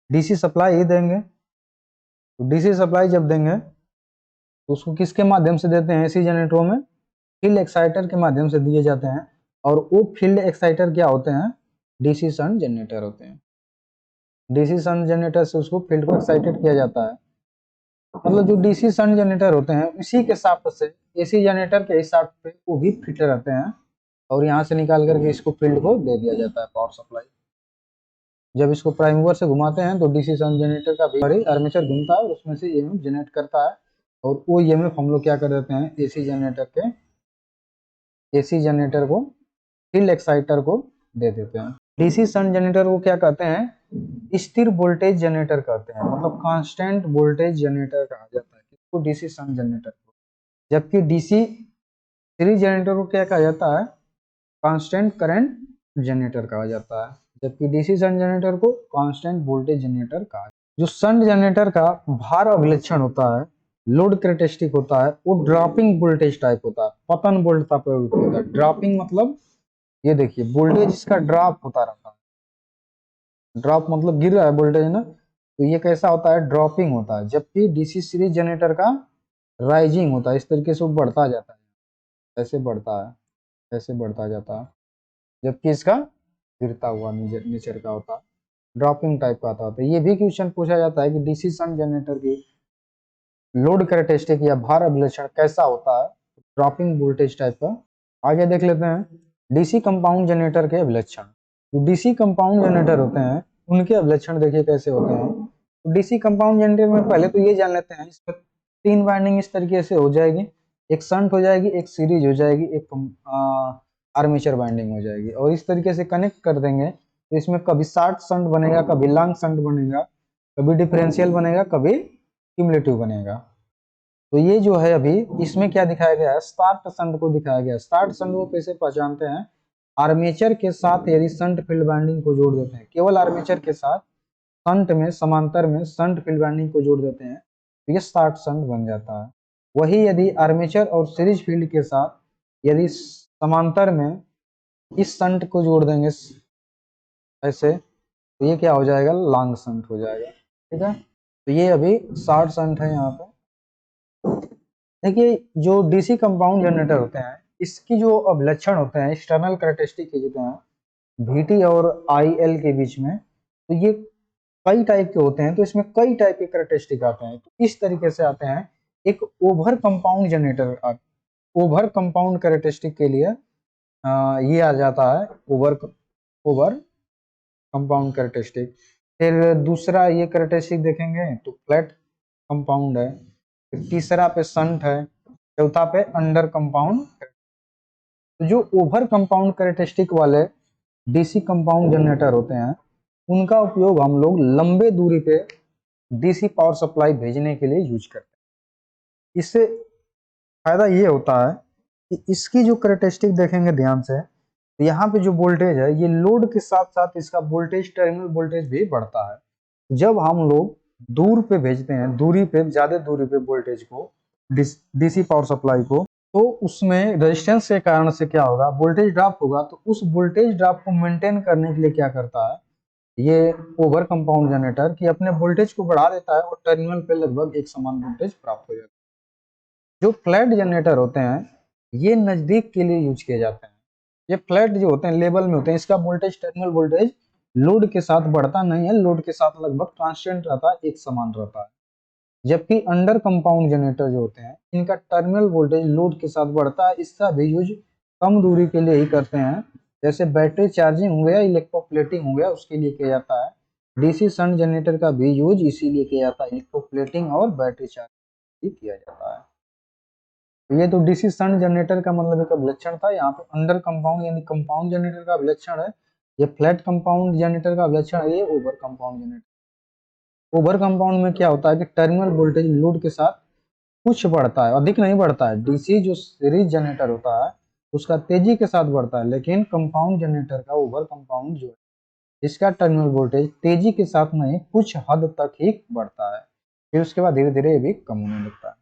डीसी सप्लाई ही देंगे। तो डीसी सप्लाई जब देंगे तो उसको किसके माध्यम से देते हैं? एसी जनरेटरों में फील्ड एक्साइटर के माध्यम से दिए जाते हैं, और वो फील्ड एक्साइटर क्या होते हैं? डीसी शंट जनरेटर होते हैं। डीसी शंट जनरेटर से उसको फील्ड को एक्साइटेड किया जाता है। मतलब जो डीसी शंट जनरेटर होते हैं उसी के साथ से एसी जनरेटर के हिसाब पे वो भी फिट रहते हैं, और यहाँ से निकाल करके इसको फील्ड को दे दिया जाता है पावर सप्लाई। जब इसको प्राइम मूवर से घुमाते हैं तो डीसी शंट जनरेटर का भी आर्मेचर घूमता है और उसमें से ईएमएफ जनरेट करता है, और वो ईएमएफ हम लोग क्या कर देते हैं? एसी जनरेटर को फील्ड एक्साइटर को दे देते हैं। डीसी शंट जनरेटर को क्या कहते हैं? स्थिर वोल्टेज जनरेटर कहते हैं, मतलब कांस्टेंट वोल्टेज जनरेटर कहा जाता है किसको? डीसी शंट जनरेटर को। जबकि डीसी सीरीज जनरेटर को क्या कहा जाता है? कांस्टेंट करंट जनरेटर कहा जाता है। जबकि डीसी शंट जनरेटर को कांस्टेंट वोल्टेज जनरेटर कहा जाता है। जो शंट जनरेटर का भार अभिलक्षण होता है, लोड कैरेक्टरिस्टिक होता है, वो ड्रॉपिंग वोल्टेज टाइप होता है, पतन वोल्ट का प्रयोग होता है। ड्रॉपिंग मतलब ये देखिए वोल्टेज इसका ड्रॉप होता रहता है, ड्रॉप मतलब गिर रहा है वोल्टेज ना, तो ये कैसा होता है? ड्रॉपिंग होता है। जबकि डीसी सीरीज जनरेटर का राइजिंग होता है, इस तरीके से वो बढ़ता जाता है, ऐसे बढ़ता है, ऐसे बढ़ता जाता है। जबकि इसका गिरता हुआ नेचर का होता है, ड्रॉपिंग टाइप का आता है। ये भी क्वेश्चन पूछा जाता है कि डीसी शंट जनरेटर की लोड कैरेक्टरिस्टिक या भार अभिलक्षण कैसा होता है? ड्रॉपिंग वोल्टेज टाइप का। आगे देख लेते हैं डीसी कंपाउंड जनरेटर के अभिलक्षण। जो डीसी कंपाउंड जनरेटर होते हैं उनके अभिलक्षण देखिए कैसे होते हैं। तो डीसी कंपाउंड जनरेटर में पहले तो ये जान लेते हैं, इसमें 3 वाइंडिंग इस तरीके से हो जाएगी, एक शंट हो जाएगी, एक सीरीज हो जाएगी, एक आर्मेचर वाइंडिंग हो जाएगी, और इस तरीके से कनेक्ट कर देंगे तो इसमें कभी शॉर्ट शंट बनेगा, कभी लॉन्ग शंट बनेगा, कभी डिफरेंशियल बनेगा, कभी क्यूमुलेटिव बनेगा। तो ये जो है अभी इसमें क्या दिखाया गया है? स्टार्ट शंट को दिखाया गया है। स्टार्ट शंट को कैसे पहचानते हैं? आर्मेचर के साथ यदि शंट फील्ड वाइंडिंग को जोड़ देते हैं, केवल आर्मेचर के साथ शंट में समांतर में शंट फील्ड वाइंडिंग को जोड़ देते हैं तो ये स्टार्ट शंट बन जाता है। वही यदि आर्मेचर और सीरीज फील्ड के साथ यदि समांतर में इस शंट को जोड़ देंगे ऐसे, तो ये क्या हो जाएगा? लॉन्ग शंट हो जाएगा। ठीक है, तो ये अभी शॉर्ट शंट है। यहाँ पे देखिए जो डीसी कंपाउंड जनरेटर होते हैं इसकी जो अभिलक्षण होते हैं, एक्सटर्नल कैरेक्टरिस्टिक होते हैं VT और IL के बीच में, तो ये कई टाइप के होते हैं। तो इसमें कई टाइप के कैरेक्टरिस्टिक आते हैं। तो इस तरीके से आते हैं। एक over compound generator, over compound characteristic के लिए ये आ जाता है ओवर ओवर कंपाउंड कैरेक्टरिस्टिक। फिर दूसरा ये कैरेक्टरिस्टिक देखेंगे तो फ्लैट कंपाउंड है। फिर तीसरा पे शंट है, चौथा पे अंडर कंपाउंड। तो जो ओवर कंपाउंड कैरेक्टरिस्टिक वाले डीसी कंपाउंड जनरेटर होते हैं उनका उपयोग हम लोग लंबे दूरी पे डीसी पावर सप्लाई भेजने के लिए यूज करते हैं। इससे फायदा ये होता है कि इसकी जो कैरेक्टरिस्टिक देखेंगे ध्यान से, तो यहाँ पे जो वोल्टेज है ये लोड के साथ साथ इसका वोल्टेज टर्मिनल वोल्टेज भी बढ़ता है। जब हम लोग दूर पे भेजते हैं, दूरी पे ज्यादा दूरी पे वोल्टेज को, डीसी पावर सप्लाई को, तो उसमें रेजिस्टेंस के कारण से क्या होगा? वोल्टेज ड्रॉप होगा। तो उस वोल्टेज ड्रॉप को मेंटेन करने के लिए क्या करता है ये ओवर कंपाउंड जनरेटर, कि अपने वोल्टेज को बढ़ा देता है और टर्मिनल पे लगभग एक समान वोल्टेज प्राप्त हो जाता है। जो फ्लैट जनरेटर होते हैं ये नजदीक के लिए यूज किए जाते हैं। ये फ्लैट जो होते हैं लेवल में होते हैं, इसका वोल्टेज टर्मिनल वोल्टेज लोड के साथ बढ़ता नहीं है, लोड के साथ लगभग कांस्टेंट रहता है, एक समान रहता है। जबकि अंडर कंपाउंड जनरेटर जो होते हैं इनका टर्मिनल वोल्टेज लोड के साथ बढ़ता है। इसका भी यूज कम दूरी के लिए ही करते हैं, जैसे बैटरी चार्जिंग हो गया, इलेक्ट्रोप्लेटिंग हो गया, उसके लिए किया जाता है। डीसी शंट जनरेटर का भी यूज इसीलिए किया जाता है, इलेक्ट्रोप्लेटिंग और बैटरी चार्जिंग किया जाता है। तो ये तो डीसी शंट जनरेटर का मतलब एक विलक्षण था। यहाँ पे अंडर कंपाउंड यानी कंपाउंड जनरेटर का विलक्षण है, ये फ्लैट कंपाउंड जनरेटर का विलक्षण है, ये over compound generator. Over compound में क्या होता है कि टर्मिनल वोल्टेज लोड के साथ कुछ बढ़ता है, अधिक नहीं बढ़ता है। डीसी जो सीरीज जनरेटर होता है उसका तेजी के साथ बढ़ता है, लेकिन कंपाउंड जनरेटर का ओवर कंपाउंड जो है इसका टर्मिनल वोल्टेज तेजी के साथ नहीं, कुछ हद तक ही बढ़ता है, फिर उसके बाद धीरे धीरे ये भी कम होने लगता है।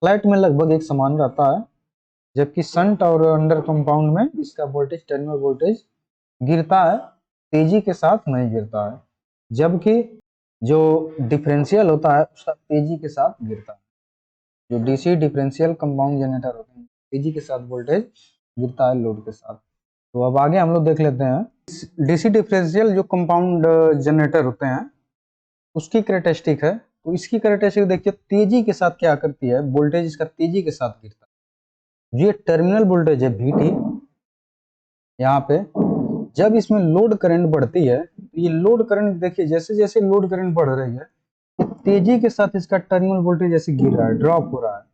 फ्लैट में लगभग एक समान रहता है, जबकि शंट और अंडर कंपाउंड में इसका वोल्टेज टर्मिनल वोल्टेज गिरता है, तेजी के साथ नहीं गिरता है, जबकि जो डिफरेंशियल होता है उसका तेजी के साथ गिरता है। जो डीसी डिफरेंशियल कंपाउंड जनरेटर होते हैं तेजी के साथ वोल्टेज गिरता है लोड के साथ। तो अब आगे हम लोग देख लेते हैं डीसी डिफरेंशियल जो कंपाउंड जनरेटर होते हैं उसकी कैरेक्टरिस्टिक है। तो इसकी कैरेक्टरिस्टिक देखिए, तेजी के साथ क्या करती है, वोल्टेज इसका तेजी के साथ गिरता है। ये टर्मिनल वोल्टेज है VT, यहाँ पे जब इसमें लोड करंट बढ़ती है तो ये लोड करंट देखिए जैसे जैसे लोड करंट बढ़ रही है तेजी के साथ इसका टर्मिनल वोल्टेज जैसे गिर रहा है, ड्रॉप हो रहा है।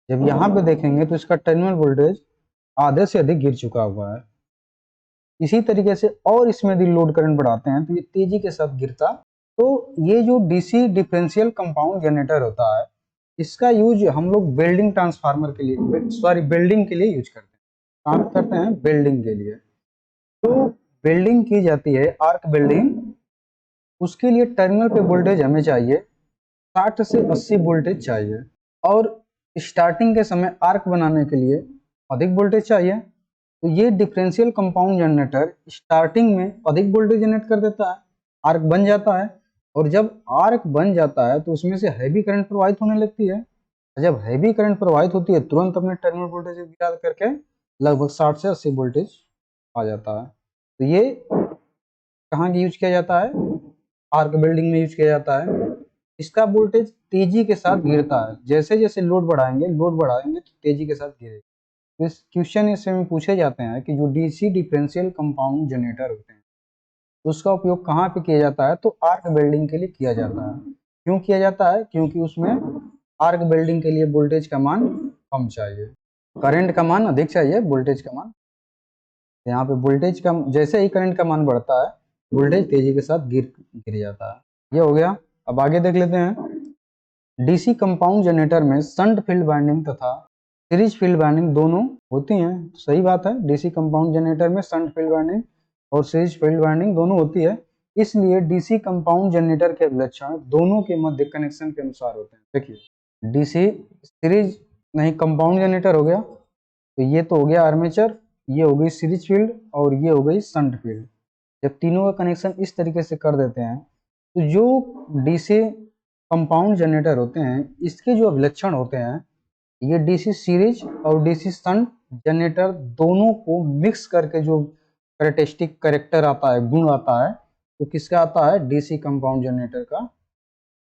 जब यहाँ पे देखेंगे तो इसका टर्मिनल वोल्टेज आधे से अधिक गिर चुका हुआ है। इसी तरीके से और इसमें यदि लोड करंट बढ़ाते हैं तो ये तेजी के साथ गिरता। तो ये जो डीसी डिफरेंशियल कंपाउंड जनरेटर होता है इसका यूज हम लोग वेल्डिंग ट्रांसफार्मर के लिए, सॉरी वेल्डिंग के लिए यूज करते हैं। कहाँ करते हैं? वेल्डिंग के लिए। तो वेल्डिंग की जाती है, आर्क वेल्डिंग, उसके लिए टर्मिनल पे वोल्टेज हमें चाहिए 60 से 80 वोल्टेज चाहिए, और स्टार्टिंग के समय आर्क बनाने के लिए अधिक वोल्टेज चाहिए। तो ये डिफरेंशियल कंपाउंड जनरेटर स्टार्टिंग में अधिक वोल्टेज जनरेट कर देता है, आर्क बन जाता है, और जब आर्क बन जाता है तो उसमें से हैवी करंट प्रवाहित होने लगती है। जब हैवी करंट प्रवाहित होती है तुरंत अपने टर्मिनल वोल्टेज गिरा करके लगभग 60 से 80 वोल्टेज आ जाता है। तो ये कहाँ यूज किया जाता है? आर्क वेल्डिंग में यूज किया जाता है। इसका वोल्टेज तेजी के साथ गिरता है, जैसे जैसे लोड बढ़ाएंगे तो तेजी के साथ गिरेगा। इस क्वेश्चन इसमें पूछे जाते हैं कि जो डीसी डिफरेंशियल कंपाउंड जनरेटर होते हैं उसका उपयोग कहाँ पे किया जाता है? तो आर्क वेल्डिंग के लिए किया जाता है। क्यों किया जाता है? क्योंकि उसमें आर्क वेल्डिंग के लिए वोल्टेज का मान कम चाहिए, करंट का मान अधिक चाहिए, वोल्टेज का मान। यहाँ पे वोल्टेज का जैसे ही करंट का मान बढ़ता है वोल्टेज तेजी के साथ गिर जाता है। ये हो गया। अब आगे देख लेते हैं। डीसी कंपाउंड जनरेटर में शंट फील्ड वाइंडिंग तथा सीरीज फील्ड वाइंडिंग दोनों होती हैं। तो सही बात है, डीसी कंपाउंड जनरेटर में शंट फील्ड वाइंडिंग और सीरीज फील्ड वाइंडिंग दोनों होती है। इसलिए डीसी कंपाउंड जनरेटर के लक्षण दोनों के मध्य कनेक्शन के अनुसार होते हैं। देखिए, डीसी सीरीज नहीं कंपाउंड जनरेटर हो गया, तो ये तो हो गया आर्मेचर, ये हो गई सीरीज फील्ड और ये हो गई शंट फील्ड। जब तीनों का कनेक्शन इस तरीके से कर देते हैं तो जो डीसी कंपाउंड जनरेटर होते हैं इसके जो अभिलक्षण होते हैं, ये डीसी सीरीज और डीसी शंट जनरेटर दोनों को मिक्स करके जो कैरेक्टरिस्टिक कैरेक्टर आता है, गुण आता है, तो किसका आता है? डीसी कंपाउंड जनरेटर का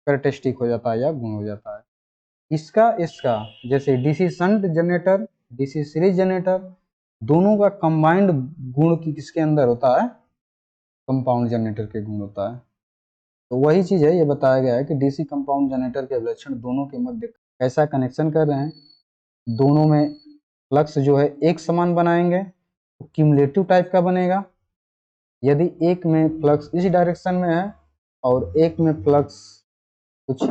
कैरेक्टरिस्टिक हो जाता है या गुण हो जाता है। इसका जैसे DC shunt generator, DC series generator दोनों का कंबाइंड गुण की किसके अंदर होता है? कंपाउंड जनरेटर के गुण होता है। तो वही चीज है, ये बताया गया है कि डीसी कंपाउंड जनरेटर के लक्षण दोनों के मध्य कैसा कनेक्शन कर रहे हैं, दोनों में फ्लक्स जो है एक समान बनाएंगे तो क्यूमुलेटिव टाइप का बनेगा। यदि एक में फ्लक्स इस डायरेक्शन में है और एक में फ्लक्स कुछ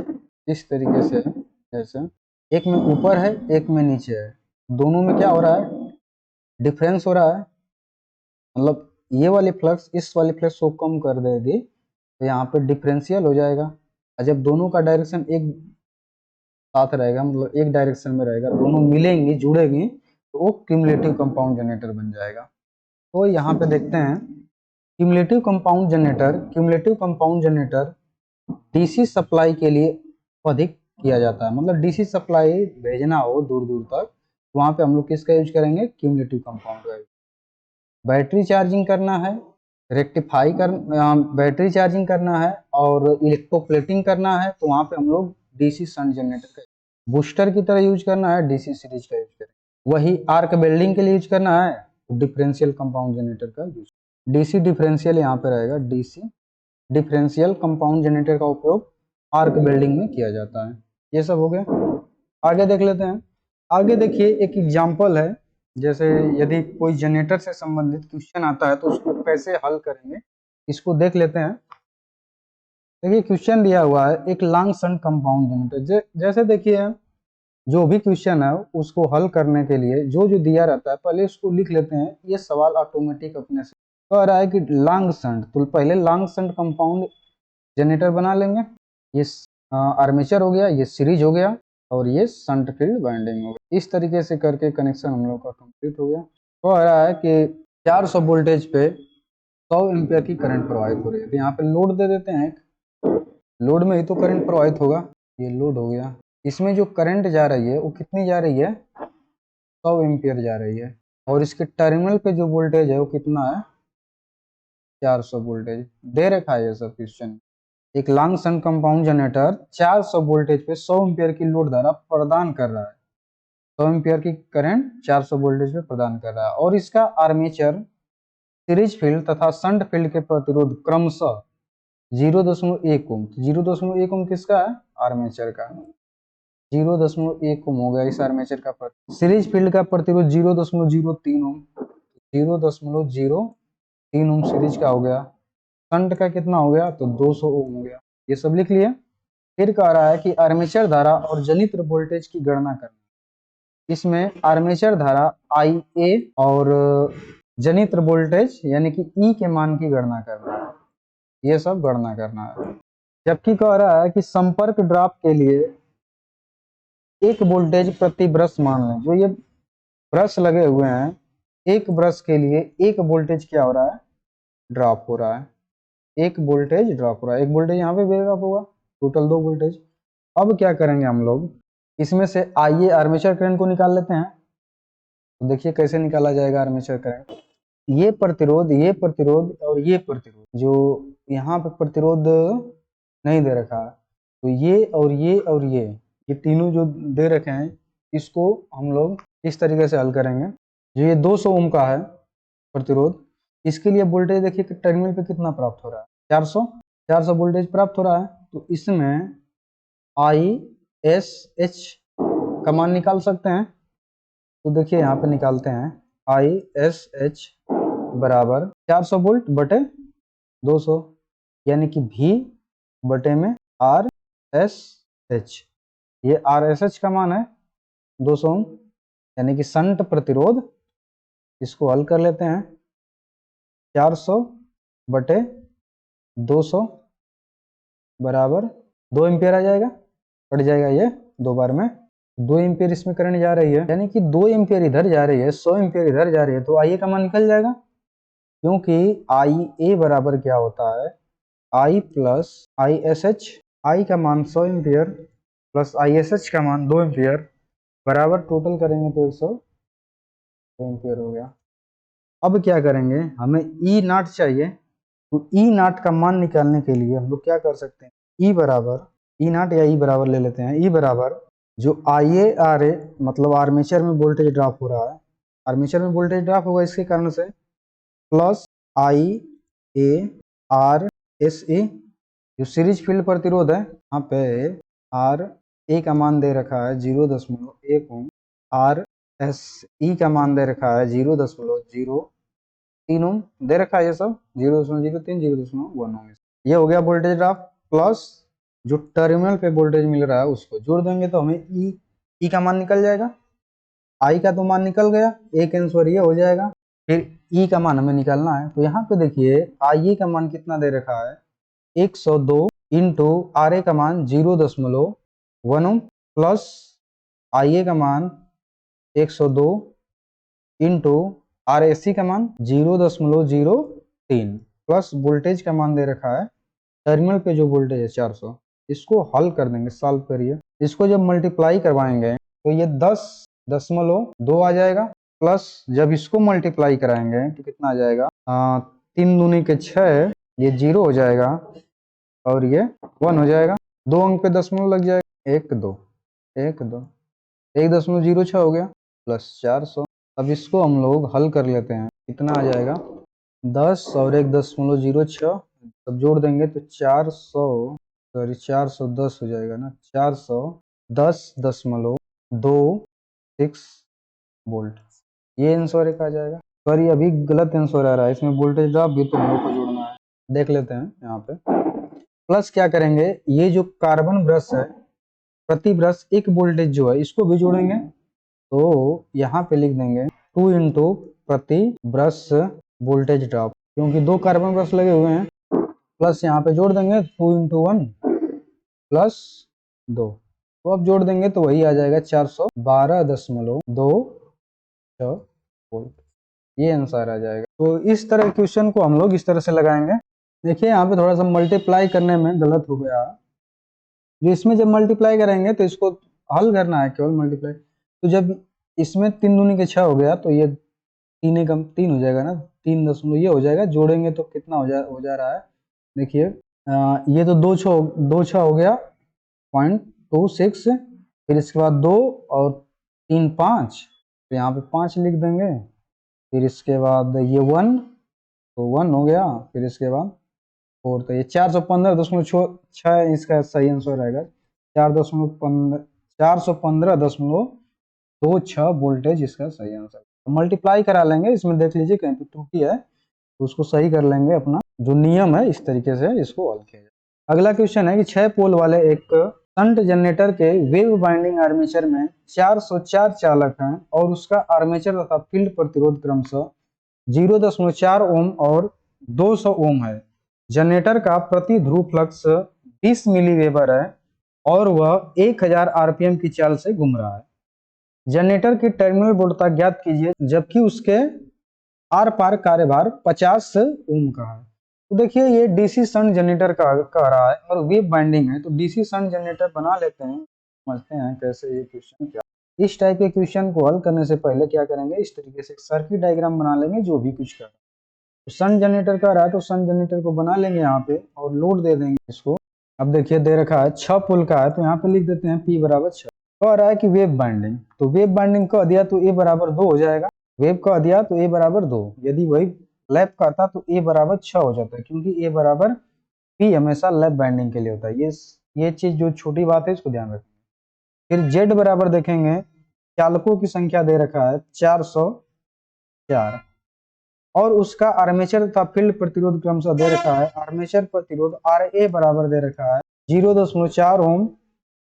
इस तरीके से है, जैसे एक में ऊपर है एक में नीचे है, दोनों में क्या हो रहा है? डिफरेंस हो रहा है। मतलब ये वाली फ्लक्स इस वाली फ्लक्स को कम कर देगी तो यहाँ पे डिफरेंशियल हो जाएगा। और जब दोनों का डायरेक्शन एक साथ रहेगा, मतलब एक डायरेक्शन में रहेगा, दोनों मिलेंगी जुड़ेंगी तो वो क्यूमुलेटिव कंपाउंड जनरेटर बन जाएगा। तो यहाँ पे देखते हैं cumulative compound generator DC supply के लिए अधिक किया जाता है। मतलब डीसी सप्लाई भेजना हो दूर दूर तक, वहां पे हम लोग किसका यूज करेंगे? क्यूमुलेटिव कंपाउंड का। बैटरी चार्जिंग करना है, बैटरी चार्जिंग करना है और इलेक्ट्रोप्लेटिंग करना है, तो वहां पे हम लोग डीसी शंट जनरेटर का। बूस्टर की तरह यूज करना है, डीसी सीरीज का यूज करें। वही आर्क वेल्डिंग के लिए यूज करना है, डिफरेंशियल कंपाउंड जनरेटर का यूज। डीसी डिफरेंशियल यहाँ पे रहेगा, डीसी डिफरेंशियल कंपाउंड जनरेटर का उपयोग आर्क वेल्डिंग में किया जाता है। ये सब हो गया। आगे देख लेते हैं। आगे देखिए एक एग्जाम्पल है, जैसे यदि कोई जनरेटर से संबंधित क्वेश्चन आता है तो उसको कैसे हल करेंगे, इसको देख लेते हैं। देखिए क्वेश्चन दिया हुआ है एक लॉन्ग शंट कंपाउंड जनरेटर। जैसे देखिए जो भी क्वेश्चन है उसको हल करने के लिए जो जो दिया रहता है पहले उसको लिख लेते हैं। ये सवाल ऑटोमेटिक अपने से कह रहा है कि लॉन्ग शंट, तो पहले लॉन्ग शंट कंपाउंड जनरेटर बना लेंगे। ये आर्मेचर हो गया, ये सीरीज हो गया, और ये शंट फील्ड वाइंडिंग हो गया। इस तरीके से करके कनेक्शन हम लोग का कंप्लीट हो गया। तो कह रहा है कि 400 वोल्टेज पे 100 एम्पियर की करंट प्रवाहित हो रही है। तो यहाँ पे लोड दे देते हैं, लोड में ही तो करंट प्रवाहित होगा। ये लोड हो गया, इसमें जो करंट जा रही है वो कितनी जा रही है, 100 एम्पियर जा रही है। और इसके टर्मिनल पे जो वोल्टेज है वो कितना है, 400 वोल्टेज दे रखा है। ये सब क्वेश्चन एक long shunt compound generator 400 voltage पे 100 एम्पियर की लोड धारा प्रदान कर रहा है। 100 एम्पियर की करंट 400 वोल्टेज पे प्रदान कर रहा है, और इसका आर्मेचर, सीरीज फील्ड तथा शंट फील्ड के प्रतिरोध क्रमशः 0.1 ओम। 0.1 ओम किसका है, आर्मेचर का। 0.1 ओम हो गया इस आर्मेचर का प्रतिरोध। सीरीज फील्ड का प्रतिरोध 0.03 ओम, 0.03 ओम सीरीज का हो गया। शंट का कितना हो गया, तो 200 ओम हो गया। ये सब लिख लिया। फिर कह रहा है कि आर्मेचर धारा और जनित्र वोल्टेज की गणना करना। इसमें आर्मेचर धारा IA और जनित्र वोल्टेज यानी कि E के मान की गणना करना है। ये सब गणना करना है। जबकि कह रहा है कि संपर्क ड्रॉप के लिए एक वोल्टेज प्रति ब्रश मान लें। जो ये ब्रश लगे हुए हैं, एक ब्रश के लिए एक वोल्टेज क्या हो रहा है, ड्रॉप हो रहा है। एक वोल्टेज ड्रॉप हो रहा है, एक वोल्टेज यहाँ पे भी ड्रॉप होगा, टोटल 2 वोल्टेज। अब क्या करेंगे हम लोग, इसमें से आइए आर्मेचर करंट को निकाल लेते हैं। तो देखिए कैसे निकाला जाएगा आर्मेचर करंट। ये प्रतिरोध और ये प्रतिरोध, जो यहाँ पे प्रतिरोध नहीं दे रखा है, तो ये और ये तीनों जो दे रखे हैं, इसको हम लोग इस तरीके से हल करेंगे। जो ये 200 ओम का है प्रतिरोध, इसके लिए वोल्टेज देखिए कि टर्मिनल पे कितना प्राप्त हो रहा है, 400 वोल्टेज प्राप्त हो रहा है। तो इसमें ISH का मान निकाल सकते हैं। तो देखिए यहाँ पे निकालते हैं, ISH बराबर 400 वोल्ट बटे 200, यानी कि V बटे में RSH। ये RSH का मान है 200 ओम, यानी कि शंट प्रतिरोध। इसको हल कर लेते हैं, 400 बटे 200 बराबर 2 एम्पियर आ जाएगा, कट जाएगा ये 2 बार में। 2 एम्पियर इसमें करंट जा रही है, यानी कि 2 एम्पियर इधर जा रही है, 100 एम्पियर इधर जा रही है, तो IA का मान निकल जाएगा। क्योंकि IA बराबर क्या होता है, I प्लस ISH। I का मान 100 एम्पियर प्लस ISH का मान 2 एम्पियर बराबर, टोटल करेंगे तो 100 एम्पियर हो गया। अब क्या करेंगे, हमें E नॉट चाहिए, तो E नॉट का मान निकालने के लिए हम लोग क्या कर सकते हैं, E बराबर, E नॉट या E बराबर ले लेते हैं। E बराबर जो IARA मतलब आर्मेचर में वोल्टेज ड्रॉप हो रहा है, आर्मेचर में वोल्टेज ड्रॉप होगा इसके कारण से, प्लस IARSA जो सीरीज फील्ड प्रतिरोध है, यहाँ पे RA का मान दे रखा है 0.1 ओम, RSE का मान दे रखा है 0.03 ओम दे रखा है। ये सब 0.03 0.1 ओम। ये हो गया वोल्टेज ड्रॉप, प्लस जो टर्मिनल पे वोल्टेज मिल रहा है उसको जोड़ देंगे तो हमें ई का मान निकल जाएगा। आई का तो मान निकल गया, एक आंसर ये हो जाएगा। फिर ई का मान हमें निकालना है, तो यहाँ पे देखिए आई का मान कितना दे रखा है, 102 इंटू आर ए का मान 0.1 ओम प्लस आई का मान 102 इंटू आर एस सी का मान 0.03 प्लस वोल्टेज का मान दे रखा है, टर्मिनल पे जो वोल्टेज है 400। इसको हल कर देंगे, सॉल्व करिए। इसको जब मल्टीप्लाई करवाएंगे तो ये 10.2 आ जाएगा, प्लस जब इसको मल्टीप्लाई कराएंगे तो कितना आ जाएगा, 3 दूनी के 6, ये 0 हो जाएगा और ये 1 हो जाएगा। 2 अंक पे दशमलव लग जाएगा, एक दो, एक दो, 1.06 हो गया प्लस 400। अब इसको हम लोग हल कर लेते हैं, कितना आ जाएगा 10 और 1.06 सब जोड़ देंगे तो 400, सॉरी 410 हो जाएगा ना, 410.26 वोल्ट, ये आंसर एक आ जाएगा। सॉरी अभी गलत आंसर आ रहा है, इसमें वोल्टेज ड्रॉप भी तो हम लोग को जोड़ना है, देख लेते हैं यहाँ पे। प्लस क्या करेंगे, ये जो कार्बन ब्रश है प्रति ब्रश एक वोल्टेज जो है इसको भी जोड़ेंगे, तो यहाँ पे लिख देंगे 2 इंटू प्रति ब्रश वोल्टेज ड्रॉप, क्योंकि दो कार्बन ब्रश लगे हुए हैं, प्लस यहाँ पे जोड़ देंगे 2 इंटू 1 प्लस 2, तो अब जोड़ देंगे तो वही आ जाएगा 412.26 वोल्ट, ये आंसर आ जाएगा। तो इस तरह क्वेश्चन को हम लोग इस तरह से लगाएंगे। देखिए यहाँ पे थोड़ा सा मल्टीप्लाई करने में गलत हो गया, जो इसमें जब मल्टीप्लाई करेंगे तो इसको हल करना है केवल मल्टीप्लाई, तो जब इसमें 3 दूनी के 6 हो गया तो ये 3 एकम 3 हो जाएगा ना, 3 ये हो जाएगा, जोड़ेंगे तो कितना हो जा रहा है, देखिए ये तो 2 6 हो गया 0.26, फिर इसके बाद 2 और 3 5, तो यहाँ पे 5 लिख देंगे, फिर इसके बाद ये 1, तो 1 हो गया, फिर इसके बाद 4, तो ये 415.6 इसका सही आंसर रहेगा, 415.26 वोल्टेज इसका सही आंसर। मल्टीप्लाई करा लेंगे, इसमें देख लीजिए कहीं पे त्रुटि है तो उसको सही कर लेंगे, अपना जो नियम है इस तरीके से इसको हल किया जाए। अगला क्वेश्चन है कि 6 पोल वाले एक शंट जनरेटर के वेव बाइंडिंग आर्मेचर में 404 चालक हैं और उसका आर्मेचर तथा फील्ड प्रतिरोध क्रमशः 0.4 ओम और 200 ओम है। जनरेटर का प्रति ध्रुव फ्लक्स 20 मिली वेबर है और वह 1000 आरपीएम की चाल से घूम रहा है। जनरेटर की टर्मिनल वोल्टता ज्ञात कीजिए जबकि उसके आर पार कार्यभार 50 ओम का है। तो देखिए ये डीसी शंट जनरेटर का कह रहा है और वेव बाइंडिंग है, तो डीसी शंट जनरेटर बना लेते हैं, समझते हैं कैसे ये क्वेश्चन क्या। इस टाइप के क्वेश्चन को हल करने से पहले क्या करेंगे, इस तरीके से सर्किट डायग्राम बना लेंगे जो भी कुछ कर रहा है। तो शंट जनरेटर का रहा है तो शंट जनरेटर को बना लेंगे यहाँ पे और लोड दे देंगे इसको। अब देखिए दे रखा है 6 पोल का है, तो यहाँ पे लिख देते हैं P बराबर 6। कह रहा है कि वेव बाइंडिंग, तो वेव बाइंडिंग कह दिया तो A बराबर 2 हो जाएगा, वेव कह दिया तो A बराबर 2, यदि वही लैप करता तो A बराबर 6 हो जाता है, क्योंकि A बराबर P हमेशा लैप बाइंडिंग के लिए होता है। ये चीज जो छोटी बात है इसको ध्यान रखेंगे। फिर Z बराबर देखेंगे, चालकों की संख्या दे रखा है 404 और उसका आर्मेचर तथा फील्ड प्रतिरोध क्रमशः दे रखा है, आर्मेचर प्रतिरोध RA बराबर दे रखा है 0.4 ओम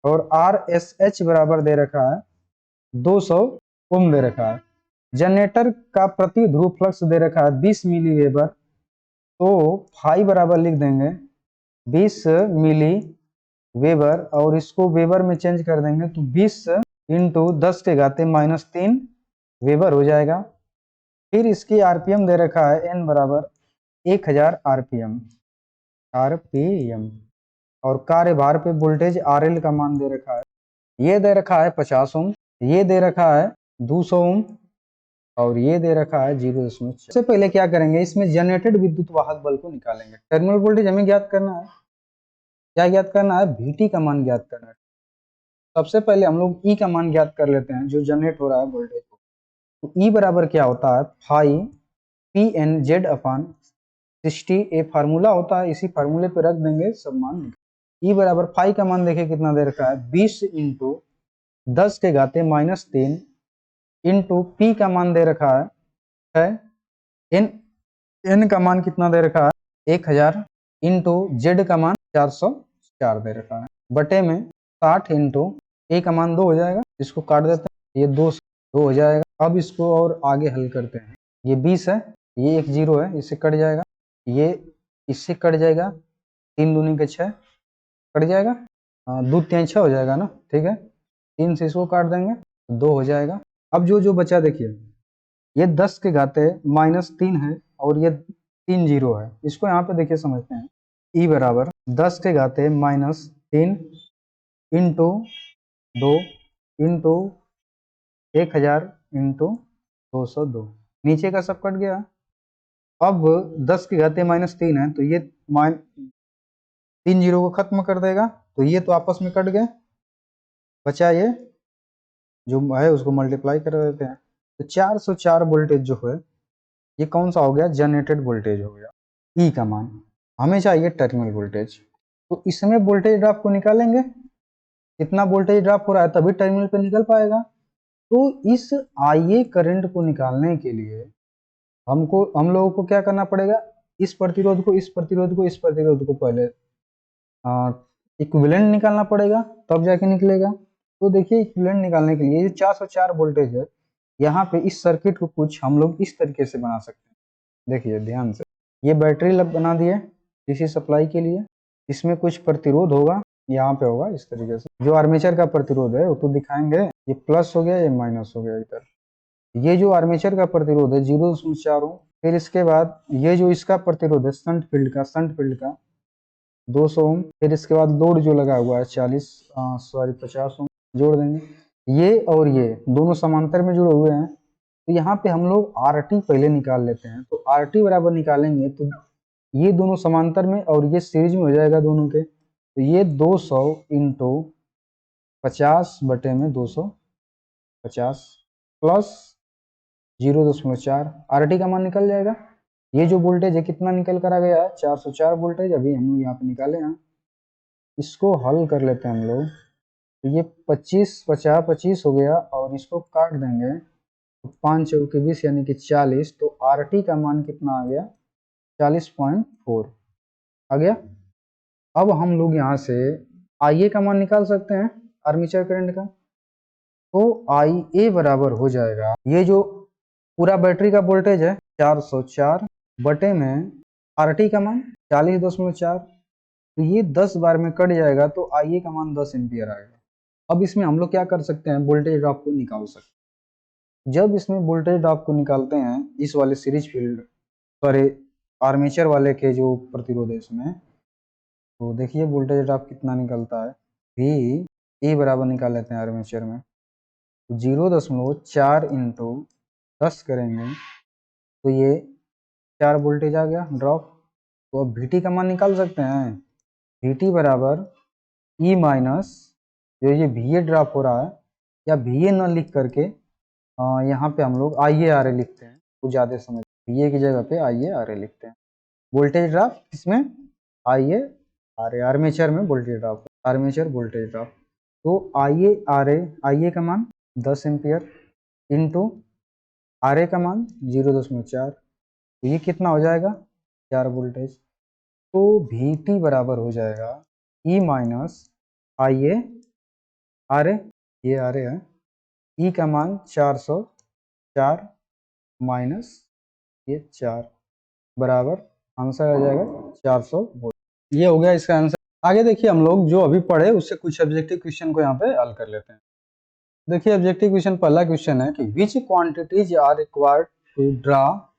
और RSH बराबर दे रखा है 200 ओम दे रखा है। जनरेटर का प्रति ध्रुव फ्लक्स दे रखा है 20 मिली वेबर, तो फाई बराबर लिख देंगे 20 मिली वेबर और इसको वेबर में चेंज कर देंगे तो 20 इंटू 10 के घाते -3 वेबर हो जाएगा। फिर इसकी आरपीएम दे रखा है एन बराबर 1000 आरपीएम और कार्यभार पे वोल्टेज आरएल का मान दे रखा है, ये दे रखा है 50 ओम, ये दे रखा है 200 ओम और ये दे रखा है 0.6। सबसे पहले क्या करेंगे, इसमें जनरेटेड विद्युत वाहक बल को निकालेंगे। टर्मिनल वोल्टेज हमें ज्ञात करना है, क्या ज्ञात करना है, VT का मान ज्ञात करना है। सबसे पहले हम लोग E का मान ज्ञात कर लेते हैं जो जनरेट हो रहा है वोल्टेज को। तो E बराबर क्या होता है, फाई PN/Z अपान 60, ए फार्मूला होता है, इसी फार्मूले पे रख देंगे सब मान। E बराबर फाई का मान देखिए कितना दे रखा है 20 इंटू 10 के घाते -3 इंटू P का मान दे रखा है N का मान कितना दे रखा है 1000 इंटू Z का मान 404 दे रखा है बटे में 60 इंटू A का मान 2 हो जाएगा, इसको काट देते हैं, ये 2 हो जाएगा। अब इसको और आगे हल करते हैं, ये 20 है, ये एक 0 है, इससे कट जाएगा, ये इससे कट जाएगा, 3 दूनी के 6 कट जाएगा, 2 3 6 हो जाएगा ना, ठीक है, 3 से इसको काट देंगे 2 हो जाएगा। अब जो बचा देखिए, ये 10 के घाते -3 है और ये 3 0 है, इसको यहाँ पे देखिए समझते हैं। E बराबर 10 के घाते -3 इंटू 2 इंटू 1000 इंटू 202, नीचे का सब कट गया। अब 10 के घाते -3 है तो ये 3 0 को खत्म कर देगा, तो ये तो आपस में कट गए, बचा ये जो है उसको मल्टीप्लाई कर देते हैं। तो 404 वोल्टेज जो है ये कौन सा हो गया, जनरेटेड वोल्टेज हो गया। ई का मान हमें चाहिए टर्मिनल वोल्टेज, तो इसमें वोल्टेज ड्रॉप को निकालेंगे, कितना वोल्टेज ड्रॉप हो रहा है तभी टर्मिनल पे निकल पाएगा। तो इस IA करंट को निकालने के लिए हम लोगों को क्या करना पड़ेगा, इस प्रतिरोध को इस प्रतिरोध को इस प्रतिरोध को पहले इक्विवेलेंट निकालना पड़ेगा, तब जाके निकलेगा। तो देखिए इक्विवेलेंट निकालने के लिए ये 404 वोल्टेज है, यहाँ पे इस सर्किट को कुछ हम लोग इस तरीके से बना सकते हैं। देखिए ध्यान से, ये बैटरी बना दिए डीसी सप्लाई के लिए, इसमें कुछ प्रतिरोध होगा, यहाँ पे होगा इस तरीके से। जो आर्मेचर का प्रतिरोध है वो तो दिखाएंगे, ये प्लस हो गया ये माइनस हो गया इधर। ये जो आर्मेचर का प्रतिरोध है 0.4 ओम, फिर इसके बाद ये जो इसका प्रतिरोध है शंट फील्ड का 200 ओम, फिर इसके बाद लोड जो लगा हुआ है 50 ओम जोड़ देंगे। ये और ये दोनों समांतर में जुड़े हुए हैं, तो यहाँ पे हम लोग RT पहले निकाल लेते हैं। तो RT बराबर निकालेंगे तो ये दोनों समांतर में और ये सीरीज में हो जाएगा दोनों के, तो ये 200 इंटू 50 बटे में 250 प्लस 0.4 RT का मान निकल जाएगा। ये जो वोल्टेज है कितना निकल कर आ गया है, 404 वोल्टेज अभी हम लोग यहाँ पे निकाले हैं। इसको हल कर लेते हैं हम लोग, तो ये 25 हो गया और इसको काट देंगे तो 5 चौके 20 यानी कि 40, तो RT का मान कितना आ गया, 40.4 आ गया। अब हम लोग यहाँ से IA का मान निकाल सकते हैं आर्मेचर करंट का, तो IA बराबर हो जाएगा, ये जो पूरा बैटरी का वोल्टेज है 404 बटे में RT का मान 40.4, तो ये 10 बार में कट जाएगा तो IA का मान 10 एम्पियर आएगा। अब इसमें हम लोग क्या कर सकते हैं, वोल्टेज ड्रॉप को निकाल सकते हैं। जब इसमें वोल्टेज ड्रॉप को निकालते हैं इस वाले सीरीज फील्ड सॉरी आर्मेचर वाले के जो प्रतिरोध है इसमें, तो देखिए वोल्टेज ड्रॉप कितना निकलता है, V बराबर निकाल लेते हैं आर्मेचर में, तो 0.4 इंटू 10 करेंगे तो ये 4 वोल्टेज आ गया ड्रॉप। तो अब VT का मान निकाल सकते हैं, VT बराबर E माइनस जो ये VA ड्रॉप हो रहा है, या VA न लिख करके यहाँ पे हम लोग IARA लिखते हैं, तो ज़्यादा समझ, VA की जगह पे IARA लिखते हैं। वोल्टेज ड्रॉप इसमें IARA आर्मेचर में voltage drop, armature voltage drop, तो IA का मान 10 एम्पियर इंटू RA का मान 0.4, तो ये कितना हो जाएगा 4 वोल्टेज। तो VT बराबर हो जाएगा E माइनस IARA, ये RA है, E का मान 404 माइनस ये 4 बराबर आंसर आ जाएगा 400 वोल्ट। ये हो गया इसका आंसर। आगे देखिए हम लोग जो अभी पढ़े उससे कुछ ऑब्जेक्टिव क्वेश्चन को यहाँ पे हल कर लेते हैं। देखिए ऑब्जेक्टिव क्वेश्चन, पहला क्वेश्चन है कि which quantities are required to draw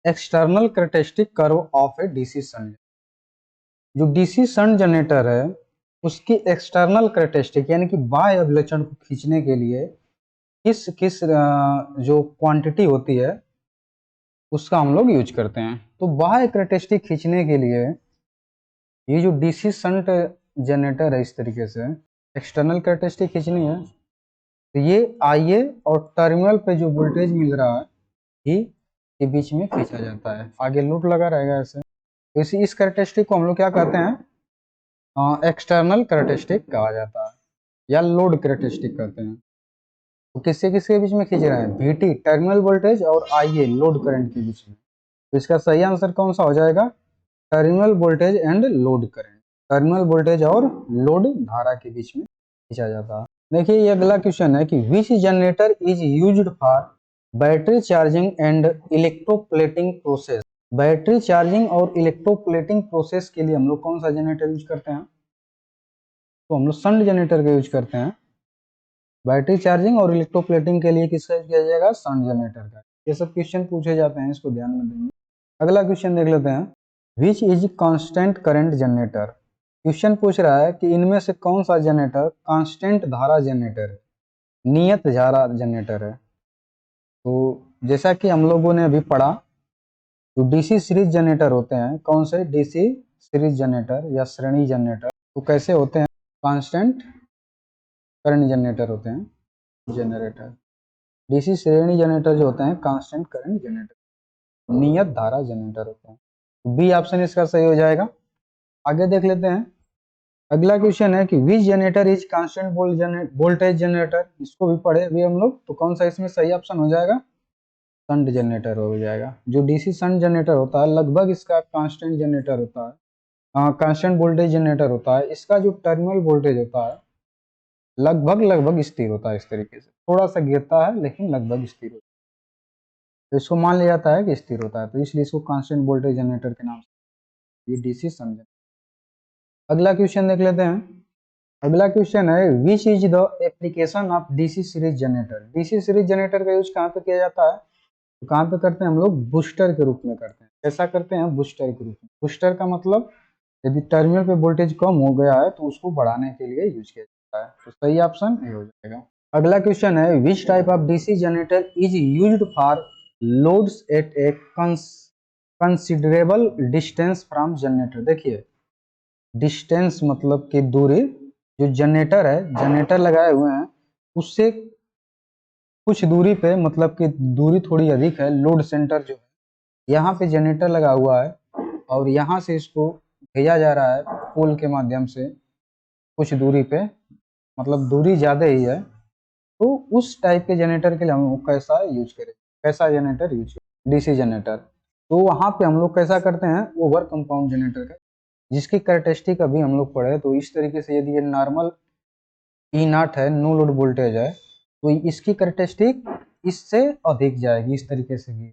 external characteristic curve of a DC shunt. जो DC शंट जनरेटर है उसकी एक्सटर्नल कैरेक्टरिस्टिक यानी कि बाह्य अभिलक्षण को खींचने के लिए किस जो क्वांटिटी होती है उसका हम लोग यूज करते हैं। तो बाह्य कैरेक्टरिस्टिक खींचने के लिए ये जो DC शंट जनरेटर है इस तरीके से एक्सटर्नल कैरेक्टरिस्टिक खींचनी है, तो ये IA और टर्मिनल पे जो वोल्टेज मिल रहा है ही के बीच में खींचा जाता है, आगे लूप लगा रहेगा ऐसे। तो इस कैरेक्टरिस्टिक को हम लोग क्या कहते हैं, एक्सटर्नल कैरेक्टरिस्टिक कहा जाता है या लोड कैरेक्टरिस्टिक कहते हैं। तो किससे किसके बीच में खींच रहे हैं, VT टर्मिनल वोल्टेज और IA लोड करंट के बीच में। तो इसका सही आंसर कौन सा हो जाएगा, terminal voltage and load current, terminal voltage और लोड धारा के बीच में खींचा जाता है। देखिए ये अगला क्वेश्चन है कि which generator is used for battery charging and electroplating process. Battery charging और इलेक्ट्रोप्लेटिंग प्रोसेस के लिए हम लोग कौन सा जनरेटर यूज करते हैं, तो हम लोग शंट जनरेटर का यूज करते हैं। बैटरी चार्जिंग और इलेक्ट्रोप्लेटिंग के लिए किसका यूज किया जाएगा, शंट जनरेटर का। ये सब क्वेश्चन पूछे जाते हैं, इसको ध्यान में देंगे। अगला क्वेश्चन देख लेते हैं, which is constant current generator. Question पूछ रहा है कि इनमें से कौन सा जनरेटर कांस्टेंट धारा जनरेटर है, नियत धारा जनरेटर है। तो जैसा कि हम लोगों ने अभी पढ़ा, तो DC सीरीज जनरेटर होते हैं, कौन से DC सीरीज जनरेटर या श्रेणी जनरेटर, तो कैसे होते हैं, कांस्टेंट करंट जनरेटर होते हैं जनरेटर। डीसी श्रेणी जनरेटर जो होते हैं कांस्टेंट करंट जनरेटर, नियत धारा जनरेटर होते हैं। बी ऑप्शन इसका सही हो जाएगा। आगे देख लेते हैं। अगला क्वेश्चन है कि which generator is constant voltage generator, इसको भी पढ़े अभी हम लोग, तो कौन सा इसमें सही ऑप्शन हो जाएगा, शंट जनरेटर हो जाएगा। जो डीसी शंट जनरेटर होता है लगभग इसका कांस्टेंट जनरेटर होता है, कांस्टेंट वोल्टेज जनरेटर होता है। इसका जो टर्मिनल वोल्टेज होता है लगभग स्थिर होता है, इस तरीके से थोड़ा सा गिरता है लेकिन लगभग स्थिर होता है, तो इसको मान लिया जाता है कि स्थिर होता है, तो इसलिए इसको कांस्टेंट वोल्टेज जनरेटर के नाम से ये डीसी शंट जनरेटर। अगला क्वेश्चन देख लेते हैं। अगला क्वेश्चन है which is the application of DC series generator. DC series generator का यूज कहाँ पे किया जाता है, तो कहाँ पे करते हैं हम लोग, बूस्टर के रूप में करते हैं। ऐसा करते हैं बूस्टर के रूप में। बूस्टर का मतलब यदि टर्मिनल पे वोल्टेज कम हो गया है तो उसको बढ़ाने के लिए यूज किया जाता है, तो सही ऑप्शन ए हो जाएगा। अगला क्वेश्चन है which type of DC generator is used for loads at a considerable distance from generator. देखिए डिस्टेंस मतलब कि दूरी, जो जनरेटर है जनरेटर लगाए हुए हैं उससे कुछ दूरी पे, मतलब कि दूरी थोड़ी अधिक है, लोड सेंटर जो है यहाँ पे जनरेटर लगा हुआ है और यहाँ से इसको भेजा जा रहा है पोल के माध्यम से कुछ दूरी पे, मतलब दूरी ज़्यादा ही है, तो उस टाइप के जनरेटर के लिए हम लोग कैसा यूज करें, कैसा जनरेटर यूज करें, डीसी जनरेटर। तो वहाँ पे हम लोग कैसा करते हैं ओवर कंपाउंड जनरेटर का, जिसकी कैरेक्टरिस्टिक अभी हम लोग पढ़े। तो इस तरीके से यदि ये नॉर्मल ई नॉट है, नो लोड वोल्टेज है, तो इसकी कैरेक्टरिस्टिक इससे अधिक जाएगी, इस तरीके से भी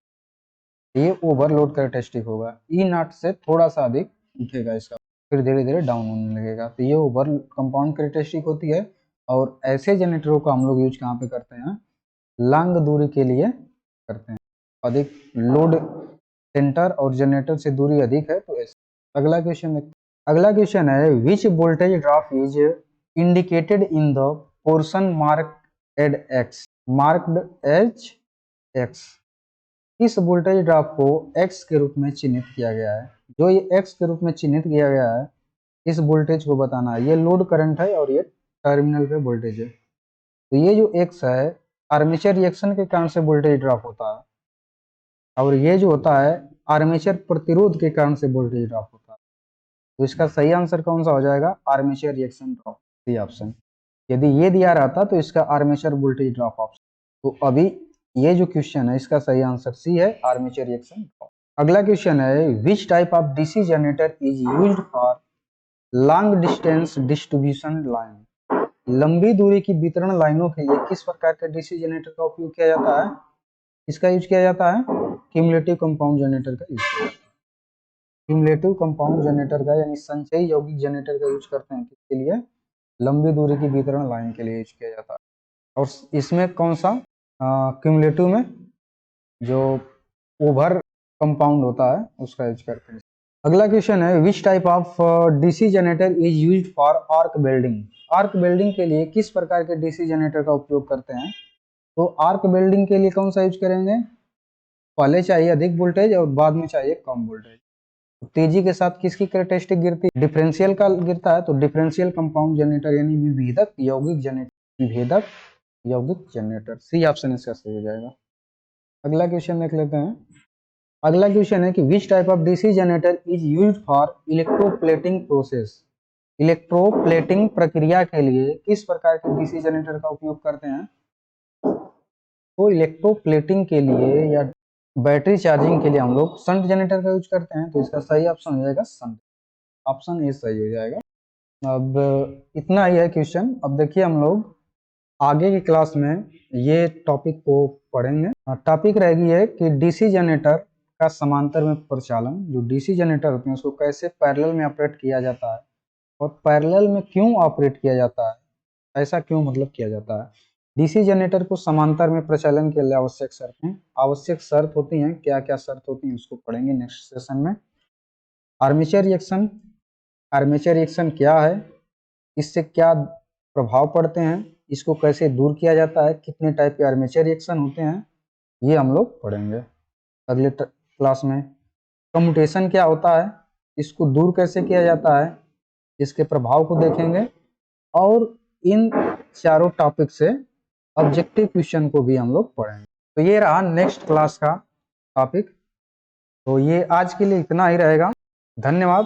ये ओवरलोड कैरेक्टरिस्टिक होगा। ई नॉट से थोड़ा सा अधिक उठेगा इसका, फिर धीरे धीरे डाउन होने लगेगा, तो ये ओवर कंपाउंड कैरेक्टरिस्टिक होती है। और ऐसे जनरेटरों को हम लोग यूज कहाँ पे करते हैं, लॉन्ग दूरी के लिए करते हैं, अधिक लोड सेंटर और जनरेटर से दूरी अधिक है तो ऐसे। अगला क्वेश्चन देखते हैं। अगला क्वेश्चन है which voltage drop is indicated in the portion marked as x. इस वोल्टेज ड्रॉप को x के रूप में चिन्हित किया गया है। जो ये x के रूप में चिन्हित किया गया है इस वोल्टेज को बताना है। ये लोड करंट है और ये टर्मिनल पे वोल्टेज है। तो ये जो x है आर्मेचर रिएक्शन के कारण से वोल्टेज ड्रॉप होता है, और ये जो होता है आर्मेचर प्रतिरोध के कारण से वोल्टेज ड्रॉप होता है। तो इसका सही आंसर कौन सा हो जाएगा, armature reaction drop, C option. यदि ये दिया रहता तो इसका आर्मेचर वोल्टेज ड्रॉप ऑप्शन। तो अभी ये जो क्वेश्चन है इसका सही आंसर सी है, आर्मेचर रिएक्शन ड्रॉप। अगला क्वेश्चन है which type of DC generator is used for long distance distribution line. लंबी दूरी की वितरण लाइनों के लिए किस प्रकार के डीसी जनरेटर का उपयोग किया जाता है, इसका यूज किया जाता है क्यूमुलेटिव कंपाउंड जनरेटर का यूज किया जाता है। क्यूमुलेटिव कंपाउंड जनरेटर का यानी संचयी यौगिक जनरेटर का यूज करते हैं किसके लिए, लंबी दूरी की वितरण लाइन के लिए यूज किया जाता है। और इसमें कौन सा क्यूमुलेटिव में जो ओवर कंपाउंड होता है उसका यूज करते हैं। अगला क्वेश्चन है which type of DC generator is used for arc welding. Arc welding के लिए किस प्रकार के डीसी जनरेटर का उपयोग करते हैं, तो आर्क वेल्डिंग के लिए कौन सा यूज करेंगे, पहले चाहिए अधिक वोल्टेज और बाद में चाहिए कम वोल्टेज। तेजी के साथ किसकी कैरेक्टरिस्टिक गिरती है, डिफरेंशियल का गिरता है, तो डिफरेंशियल कंपाउंड जनरेटर यानी विभेदक यौगिक जनरेटर, विभेदक यौगिक जनरेटर, सी ऑप्शन इसका सही हो जाएगा। अगला क्वेश्चन देख लेते हैं। अगला क्वेश्चन है कि विच type of DC generator is used for electroplating process. Electroplating प्रक्रिया के लिए किस प्रकार के डीसी जनरेटर का उपयोग करते हैं, तो इलेक्ट्रोप्लेटिंग के लिए या बैटरी चार्जिंग के लिए हम लोग शंट जनरेटर का यूज करते हैं, तो इसका सही ऑप्शन हो जाएगा शंट, ऑप्शन ए सही हो जाएगा। अब इतना ही है क्वेश्चन। अब देखिए हम लोग आगे की क्लास में ये टॉपिक को पढ़ेंगे। टॉपिक रहेगी है कि डीसी जनरेटर का समांतर में प्रचालन, जो डीसी जनरेटर होते हैं उसको कैसे पैरेलल में ऑपरेट किया जाता है और पैरेलल में क्यों ऑपरेट किया जाता है, ऐसा क्यों मतलब किया जाता है। डीसी जनरेटर को समांतर में प्रचालन के लिए आवश्यक शर्तें, आवश्यक शर्त होती हैं, क्या क्या शर्त होती हैं उसको पढ़ेंगे नेक्स्ट सेशन में। आर्मेचर रिएक्शन, आर्मेचर रिएक्शन क्या है, इससे क्या प्रभाव पड़ते हैं, इसको कैसे दूर किया जाता है, कितने टाइप के आर्मेचर रिएक्शन होते हैं, ये हम लोग पढ़ेंगे अगले क्लास में। कम्यूटेशन क्या होता है, इसको दूर कैसे किया जाता है, इसके प्रभाव को देखेंगे। और इन चारों टॉपिक से ऑब्जेक्टिव क्वेश्चन को भी हम लोग पढ़ेंगे। तो ये रहा नेक्स्ट क्लास का टॉपिक। तो ये आज के लिए इतना ही रहेगा। धन्यवाद।